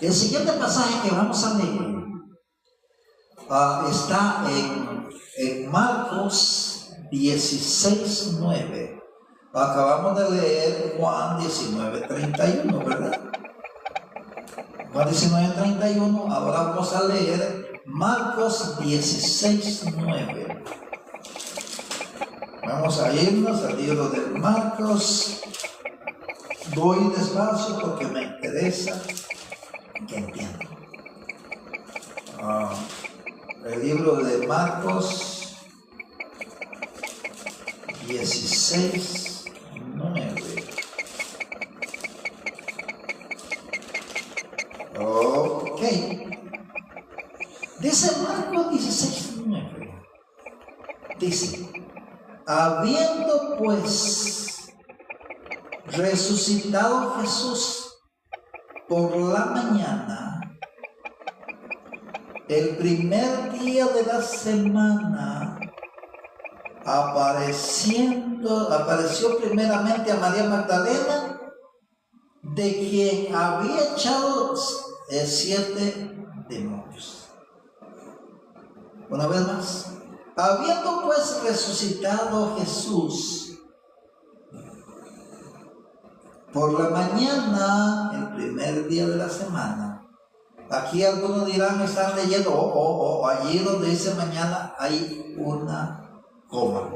El siguiente pasaje que vamos a leer está en Marcos 16:9. Acabamos de leer Juan 19:31, ¿verdad? Juan 19:31. Ahora vamos a leer Marcos 16:9. Vamos a irnos al libro de Marcos. Voy despacio porque me interesa que entiendan. El libro de Marcos 16:9. Ok. Dice Marcos 16:9. Dice, habiendo pues resucitado Jesús por la mañana, el primer día de la semana, apareció primeramente a María Magdalena, de quien había echado 7 demonios. Una vez más, habiendo pues resucitado Jesús por la mañana, el primer día de la semana. Aquí algunos dirán, están leyendo, allí donde dice mañana hay una coma,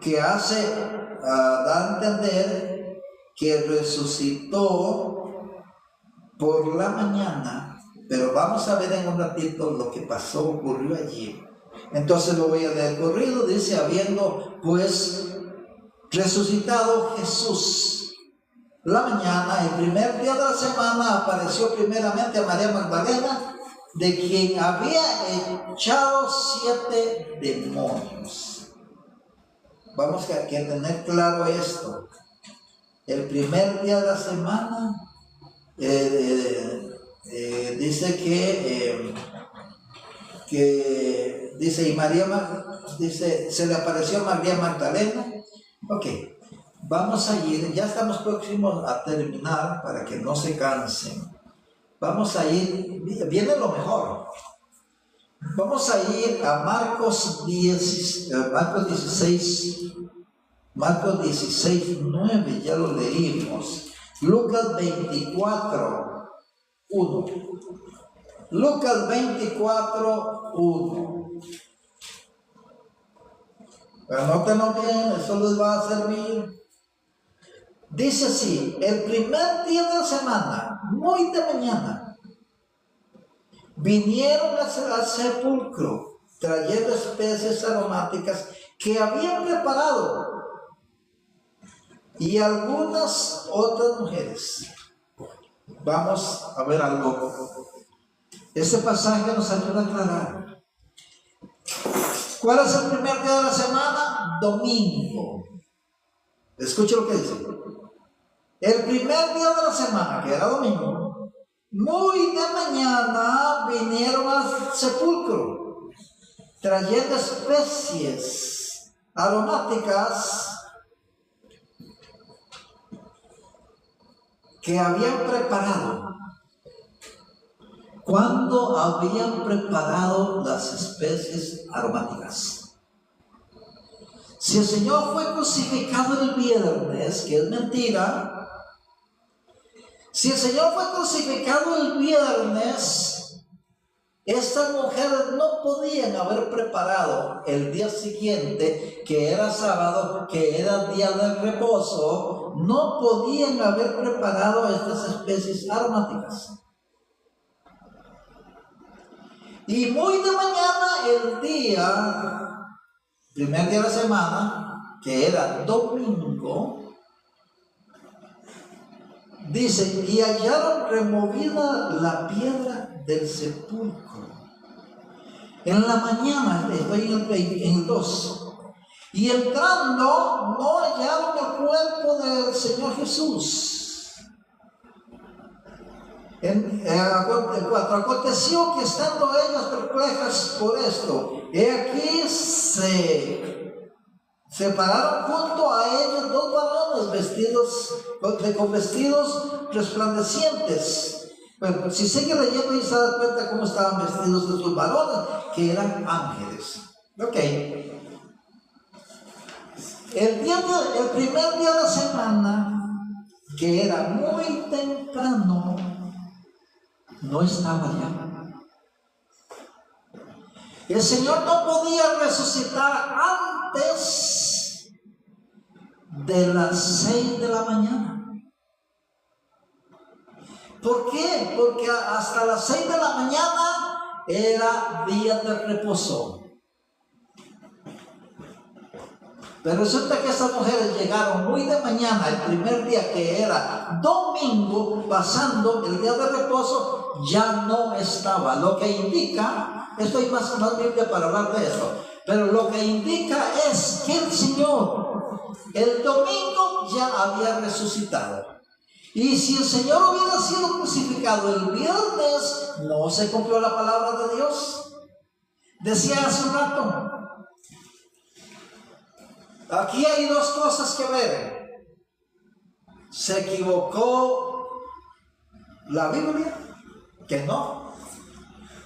que da a entender que resucitó por la mañana, pero vamos a ver en un ratito lo que ocurrió allí. Entonces lo voy a leer corrido. Dice, habiendo pues resucitado Jesús la mañana, el primer día de la semana, apareció primeramente a María Magdalena, de quien había echado 7 demonios. Vamos a tener claro esto. El primer día de la semana, dice que dice, y María, dice, se le apareció a María Magdalena. Ok. Vamos a ir, ya estamos próximos a terminar para que no se cansen. Vamos a ir, viene lo mejor. Vamos a ir a Marcos 16:9, ya lo leímos. Lucas 24:1. Lucas 24:1. Anótenlo bien, eso les va a servir. Dice así: el primer día de la semana, muy de mañana, vinieron al sepulcro trayendo especies aromáticas que habían preparado, y algunas otras mujeres. Vamos a ver algo. Este pasaje nos ayuda a aclarar. ¿Cuál es el primer día de la semana? Domingo. Escuche lo que dice. El primer día de la semana, que era domingo, muy de mañana vinieron al sepulcro trayendo especies aromáticas que habían preparado. ¿Cuándo habían preparado las especies aromáticas? Si el Señor fue crucificado el viernes, que es mentira, si el Señor fue crucificado el viernes, estas mujeres no podían haber preparado el día siguiente, que era sábado, que era día de reposo, no podían haber preparado estas especies aromáticas. Y muy de mañana, el primer día de la semana, que era domingo, dice, y hallaron removida la piedra del sepulcro. En la mañana, estoy en el 2, y entrando no hallaron el cuerpo del Señor Jesús. El 4, aconteció que estando ellas perplejas por esto, he aquí se pararon junto a ellos dos varones con vestidos resplandecientes. Bueno, si sigue leyendo y se da cuenta cómo estaban vestidos estos varones, que eran ángeles. Ok. El primer día de la semana, que era muy temprano, no estaba ya. El Señor no podía resucitar antes de las 6 de la mañana. ¿Por qué? Porque hasta las 6 de la mañana era día de reposo. Pero resulta que estas mujeres llegaron muy de mañana, el primer día, que era domingo, pasando el día de reposo, ya no estaba. Lo que indica, estoy más Biblia para hablar de esto, pero lo que indica es que el Señor el domingo ya había resucitado. Y si el Señor hubiera sido crucificado el viernes, no se cumplió la palabra de Dios. Decía hace un rato, aquí hay dos cosas que ver. ¿Se equivocó la Biblia? Que no.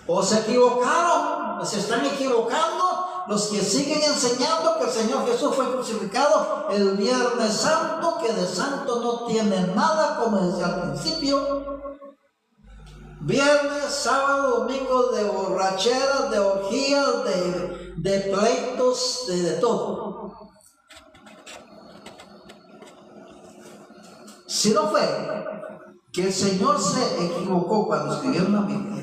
¿O se equivocaron? ¿Se están equivocando los que siguen enseñando que el Señor Jesús fue crucificado el Viernes Santo, que de santo no tiene nada, como decía al principio? Viernes, sábado, domingo, de borracheras, de orgías, de pleitos, de todo. Si no fue que el Señor se equivocó cuando escribieron la Biblia,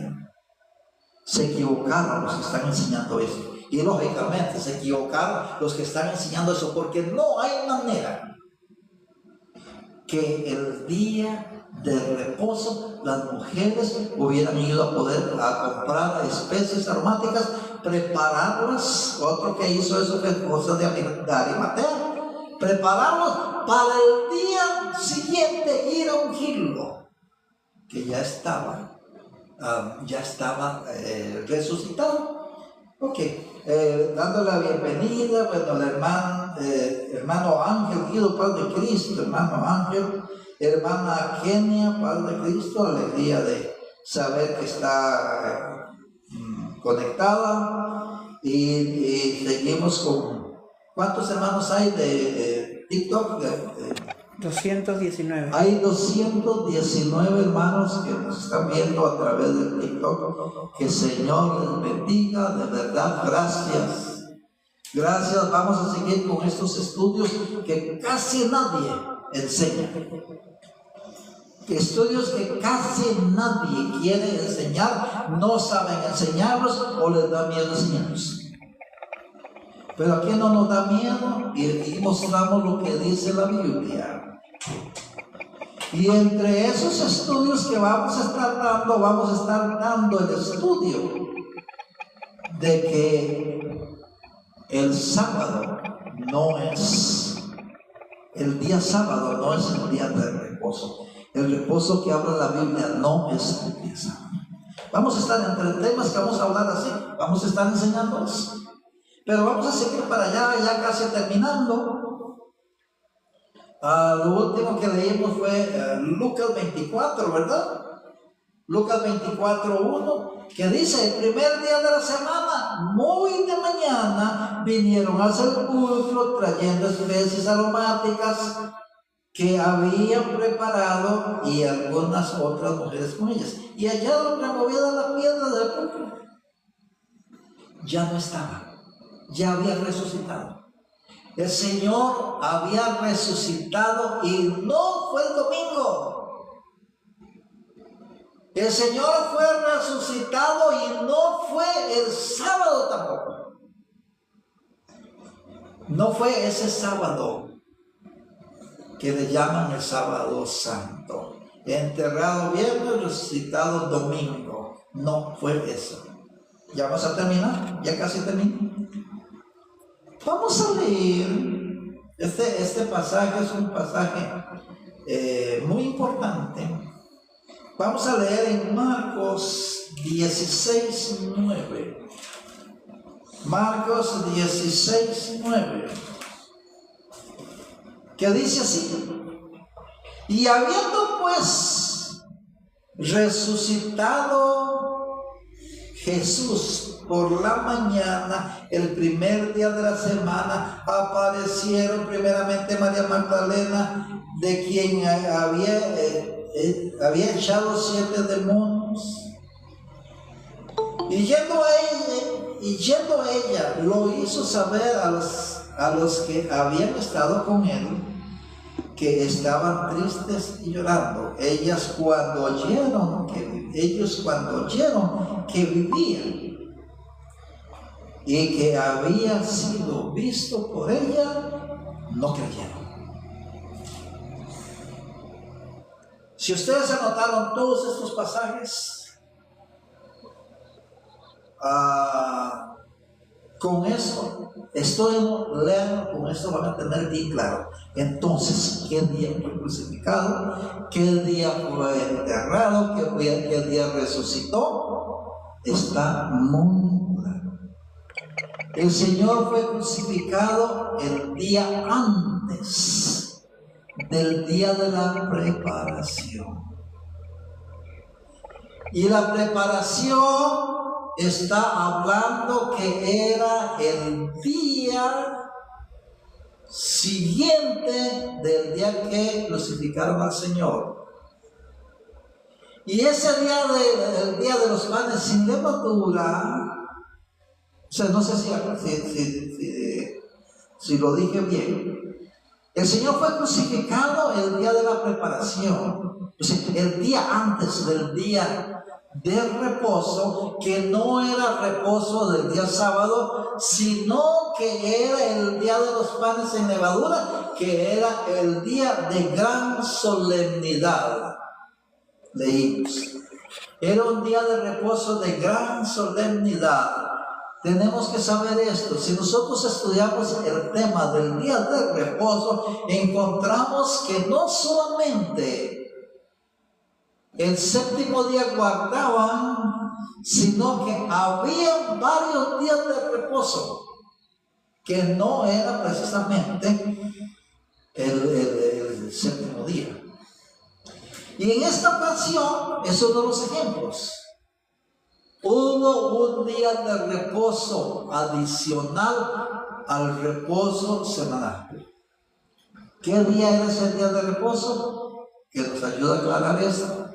se equivocaron los que están enseñando eso. Y lógicamente se equivocaron los que están enseñando eso, porque no hay manera que el día de reposo las mujeres hubieran ido a comprar especies aromáticas, prepararlas. Otro que hizo eso fue José de Arimatea, prepararlos para el día siguiente ir a ungirlo, que ya estaba resucitado. Ok, dándole la bienvenida, bueno, el hermano Ángel Guido, Paz de Cristo, hermano Ángel, hermana Kenia, Paz de Cristo, alegría de saber que está conectada. Y seguimos con, ¿cuántos hermanos hay de TikTok? 219. Hay 219 hermanos que nos están viendo a través del TikTok. Que el Señor les bendiga, de verdad, gracias. Gracias, vamos a seguir con estos estudios que casi nadie enseña. Estudios que casi nadie quiere enseñar, no saben enseñarlos o les da miedo enseñarlos. Pero aquí no nos da miedo y mostramos lo que dice la Biblia. Y entre esos estudios que vamos a estar dando el estudio de que el sábado no es, el día sábado no es el día de reposo. El reposo que habla la Biblia no es el día sábado. Vamos a estar entre temas que vamos a hablar así, vamos a estar enseñándoles. Pero vamos a seguir para allá, ya casi terminando. Lo último que leímos fue Lucas 24, ¿verdad? Lucas 24:1, que dice: el primer día de la semana, muy de mañana, vinieron al sepulcro trayendo especies aromáticas que habían preparado y algunas otras mujeres con ellas. Y hallaron removida la piedra del sepulcro. Ya no estaba. Ya había resucitado. El Señor había resucitado y no fue el domingo. El Señor fue resucitado y no fue el sábado tampoco. No fue ese sábado que le llaman el sábado santo. Enterrado viernes, resucitado domingo. No fue eso. Ya vamos a terminar, ya casi termino. Vamos a leer, este pasaje es un pasaje muy importante. Vamos a leer en Marcos 16:9. Marcos 16:9. Que dice así: y habiendo pues resucitado Jesús por la mañana, el primer día de la semana, aparecieron primeramente María Magdalena, de quien había echado 7 demonios. Y yendo ella, lo hizo saber a los que habían estado con él, que estaban tristes y llorando. Ellos cuando oyeron que vivía y que había sido visto por ella, no creyeron. Si ustedes anotaron todos estos pasajes, con eso lean, con esto van a tener bien claro. Entonces, ¿qué día fue crucificado? ¿Qué día fue enterrado? ¿Qué día resucitó? Está muy claro. El Señor fue crucificado el día antes del día de la preparación. Y la preparación está hablando que era el día siguiente del día que crucificaron al Señor. Y ese día, el día de los panes sin levadura, o sea, no sé si lo dije bien. El Señor fue crucificado el día de la preparación, o sea, el día antes del día de reposo, que no era reposo del día sábado, sino que era el día de los panes sin levadura, que era el día de gran solemnidad. Leímos. Era un día de reposo de gran solemnidad. Tenemos que saber esto. Si nosotros estudiamos el tema del día de reposo, encontramos que no solamente el séptimo día guardaban, sino que había varios días de reposo, que no era precisamente el séptimo día. Y en esta ocasión, es uno de los ejemplos. Hubo un día de reposo adicional al reposo semanal. ¿Qué día era ese día de reposo? Que nos ayuda a aclarar esto.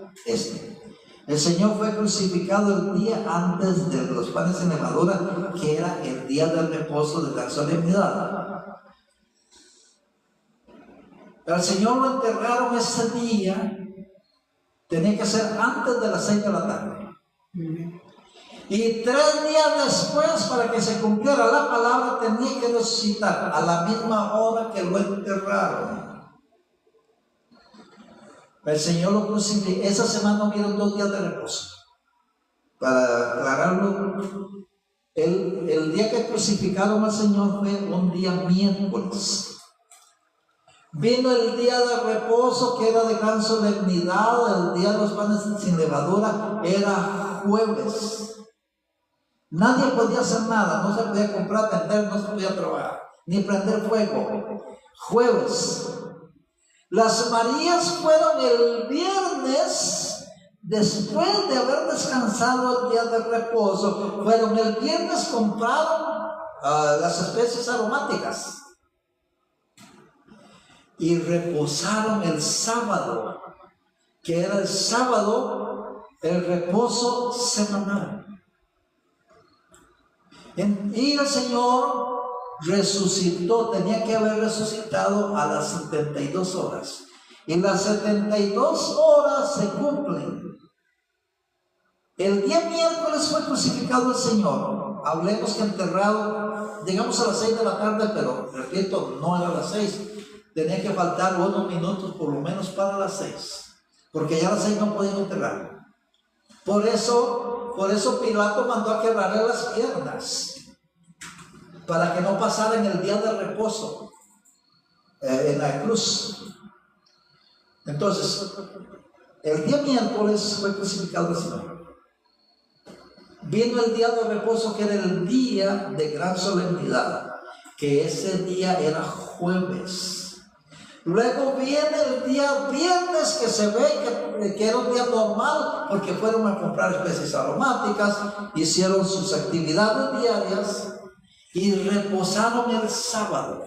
El Señor fue crucificado el día antes de los panes sin levadura, que era el día del reposo de la solemnidad. Al Señor lo enterraron ese día, tenía que ser antes de las 6 de la tarde. Y 3 días después, para que se cumpliera la palabra, tenía que resucitar a la misma hora que lo enterraron. El Señor lo crucificó. Esa semana hubieron 2 días de reposo. Para aclararlo, el día que crucificaron al Señor fue un día miércoles. Vino el día de reposo, que era de gran solemnidad. El día de los panes sin levadura era jueves. Nadie podía hacer nada, no se podía comprar, vender, no se podía trabajar, ni prender fuego. Jueves. Las Marías fueron el viernes, después de haber descansado el día de reposo. Fueron el viernes, compraron las especies aromáticas y reposaron el sábado, que era el sábado, el reposo semanal. Y el Señor resucitó, tenía que haber resucitado a las 72 horas. Y las 72 horas se cumplen. El día miércoles fue crucificado el Señor. Hablemos que enterrado, llegamos a las 6 de la tarde, pero repito, no era las 6. Tenía que faltar unos minutos por lo menos para las 6, porque ya a las 6 no podían enterrarlo. Por eso Pilato mandó a quebrarle las piernas, para que no pasara en el día de reposo en la cruz. Entonces, el día miércoles fue crucificado el Señor. Vino el día de reposo, que era el día de gran solemnidad, que ese día era jueves. Luego viene el día viernes, que se ve que era un día normal, porque fueron a comprar especies aromáticas, hicieron sus actividades diarias y reposaron el sábado.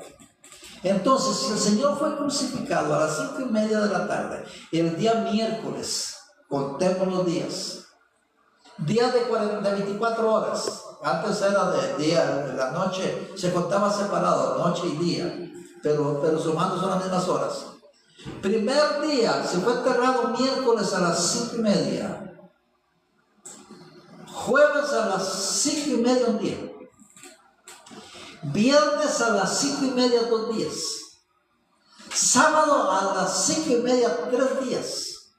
Entonces, si el Señor fue crucificado a las 5:30 de la tarde, el día miércoles, contemos los días, día de 24 horas, antes era de día, de la noche, se contaba separado, noche y día, pero sumando son las mismas horas. Primer día, se fue enterrado miércoles a las 5:30, jueves a las 5:30 un día, viernes a las 5:30 2 días, sábado a las 5:30 3 días.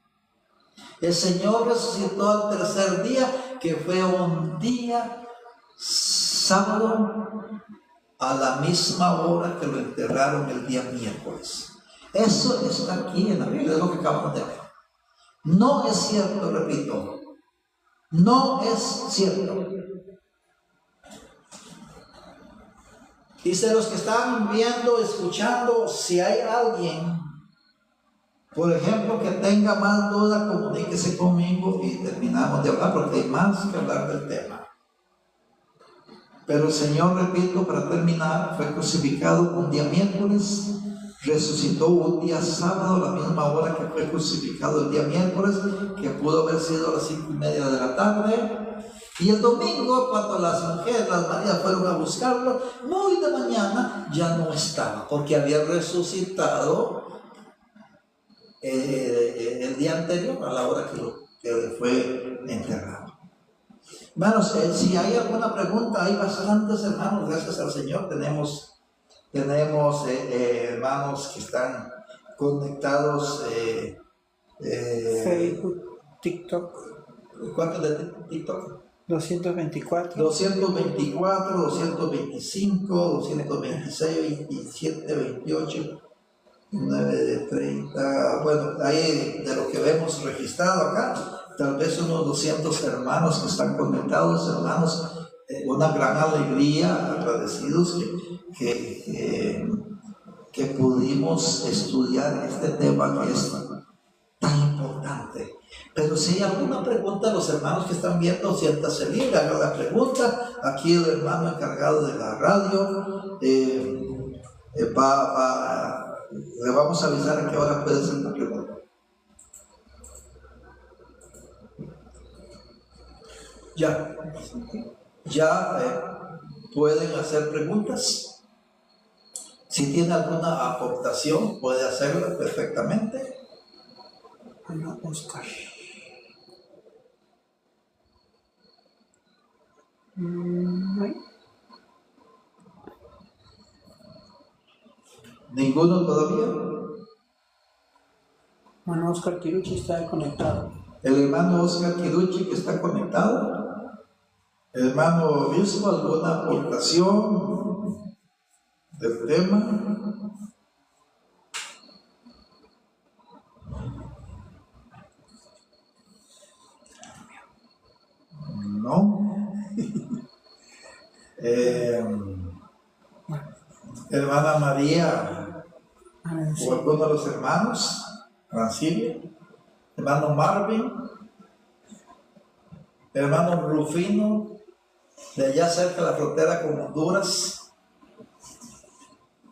El Señor resucitó al tercer día, que fue un día sábado a la misma hora que lo enterraron el día miércoles. Eso está aquí en la Biblia, es lo que acabamos de ver. No es cierto, repito, no es cierto. Dice, los que están viendo, escuchando, si hay alguien, por ejemplo, que tenga más duda, comuníquese conmigo y terminamos de hablar, porque hay más que hablar del tema. Pero el Señor, repito, para terminar, fue crucificado un día miércoles, resucitó un día sábado, a la misma hora que fue crucificado el día miércoles, que pudo haber sido a las 5:30 de la tarde. Y el domingo, cuando las mujeres, las Marías, fueron a buscarlo, muy de mañana, ya no estaba, porque había resucitado el día anterior, a la hora que fue enterrado. Hermanos, si hay alguna pregunta, hay bastantes hermanos, gracias al Señor, tenemos hermanos que están conectados, Facebook, TikTok. ¿Cuántos de TikTok? 224, 225, 226, 27, 28, 9 de 30. Bueno, ahí de lo que vemos registrado acá, tal vez unos 200 hermanos que están conectados, hermanos, una gran alegría, agradecidos que pudimos estudiar este tema que es tan importante. Pero si hay alguna pregunta, los hermanos que están viendo, siéntase libre, hagan la pregunta. Aquí el hermano encargado de la radio Le vamos a avisar a qué hora puede ser la pregunta. Ya pueden hacer preguntas. Si tiene alguna aportación, puede hacerla perfectamente. Ana Oscar. No hay. ¿Ninguno todavía? Ana Oscar Kiruchi está conectado. El hermano Oscar Kiruchi que está conectado. El hermano obispo, ¿alguna aportación del tema? No. Hermana María, o alguno de los hermanos, Francilio, hermano Marvin, hermano Rufino, de allá cerca de la frontera con Honduras,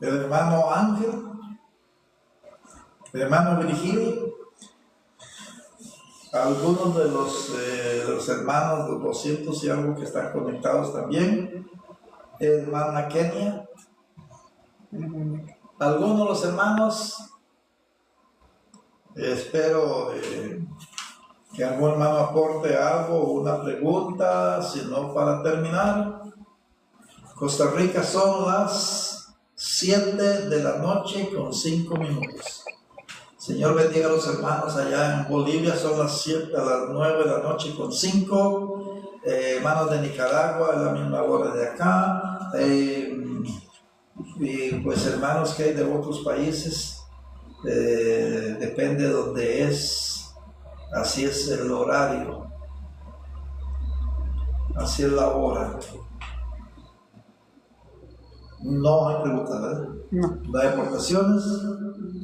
el hermano Ángel, el hermano Virgilio, algunos de los hermanos, los 200 y algo que están conectados también, hermana Kenia, algunos de los hermanos, espero que algún hermano aporte algo o una pregunta, si no, para terminar. Costa Rica son las 7 de la noche con 5 minutos. Señor bendiga a los hermanos allá en Bolivia, son las 9 de la noche con 5. Hermanos de Nicaragua, es la misma hora de acá. Y pues hermanos que hay de otros países, depende de donde es, así es el horario, así es la hora. No hay preguntas, ¿verdad? No hay aportaciones.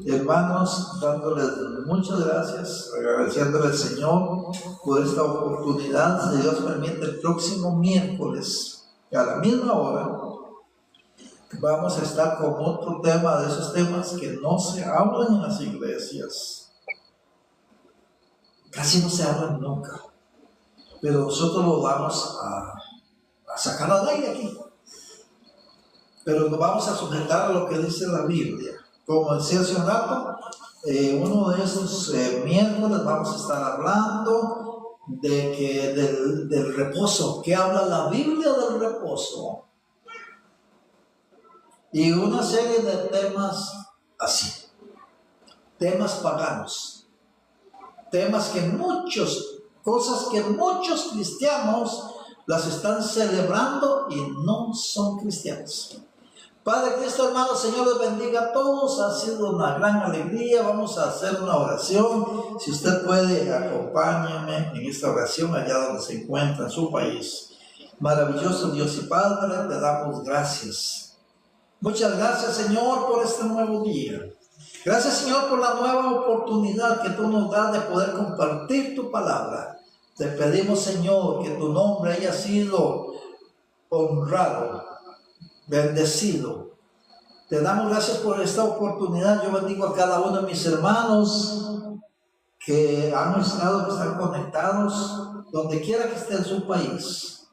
Hermanos, dándoles muchas gracias, agradeciéndole al Señor por esta oportunidad. Si Dios permite, el próximo miércoles a la misma hora vamos a estar con otro tema de esos temas que no se hablan en las iglesias. Casi no se hablan nunca, pero nosotros lo vamos a sacar al aire aquí. Pero nos vamos a sujetar a lo que dice la Biblia. Como decía hace un rato, uno de esos miércoles vamos a estar hablando del reposo. ¿Qué habla la Biblia del reposo? Y una serie de temas así, temas paganos, cosas que muchos cristianos las están celebrando y no son cristianos. Padre Cristo, hermano, Señor les bendiga a todos. Ha sido una gran alegría. Vamos a hacer una oración. Si usted puede, acompáñeme en esta oración allá donde se encuentra en su país. Maravilloso Dios y Padre, te damos gracias. Muchas gracias, Señor, por este nuevo día. Gracias, Señor, por la nueva oportunidad que tú nos das de poder compartir tu palabra. Te pedimos, Señor, que tu nombre haya sido honrado, bendecido. Te damos gracias por esta oportunidad. Yo bendigo a cada uno de mis hermanos que están conectados, donde quiera que esté en su país.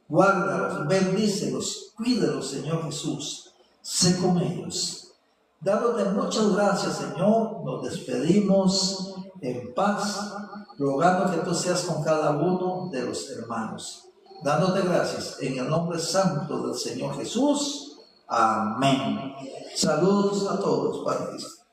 Guárdalos, bendícelos, cuídalos, Señor Jesús. Sé con ellos. Dándote muchas gracias, Señor, nos despedimos en paz, rogando que tú seas con cada uno de los hermanos. Dándote gracias en el nombre santo del Señor Jesús. Amén. Saludos a todos, Padre Cristo.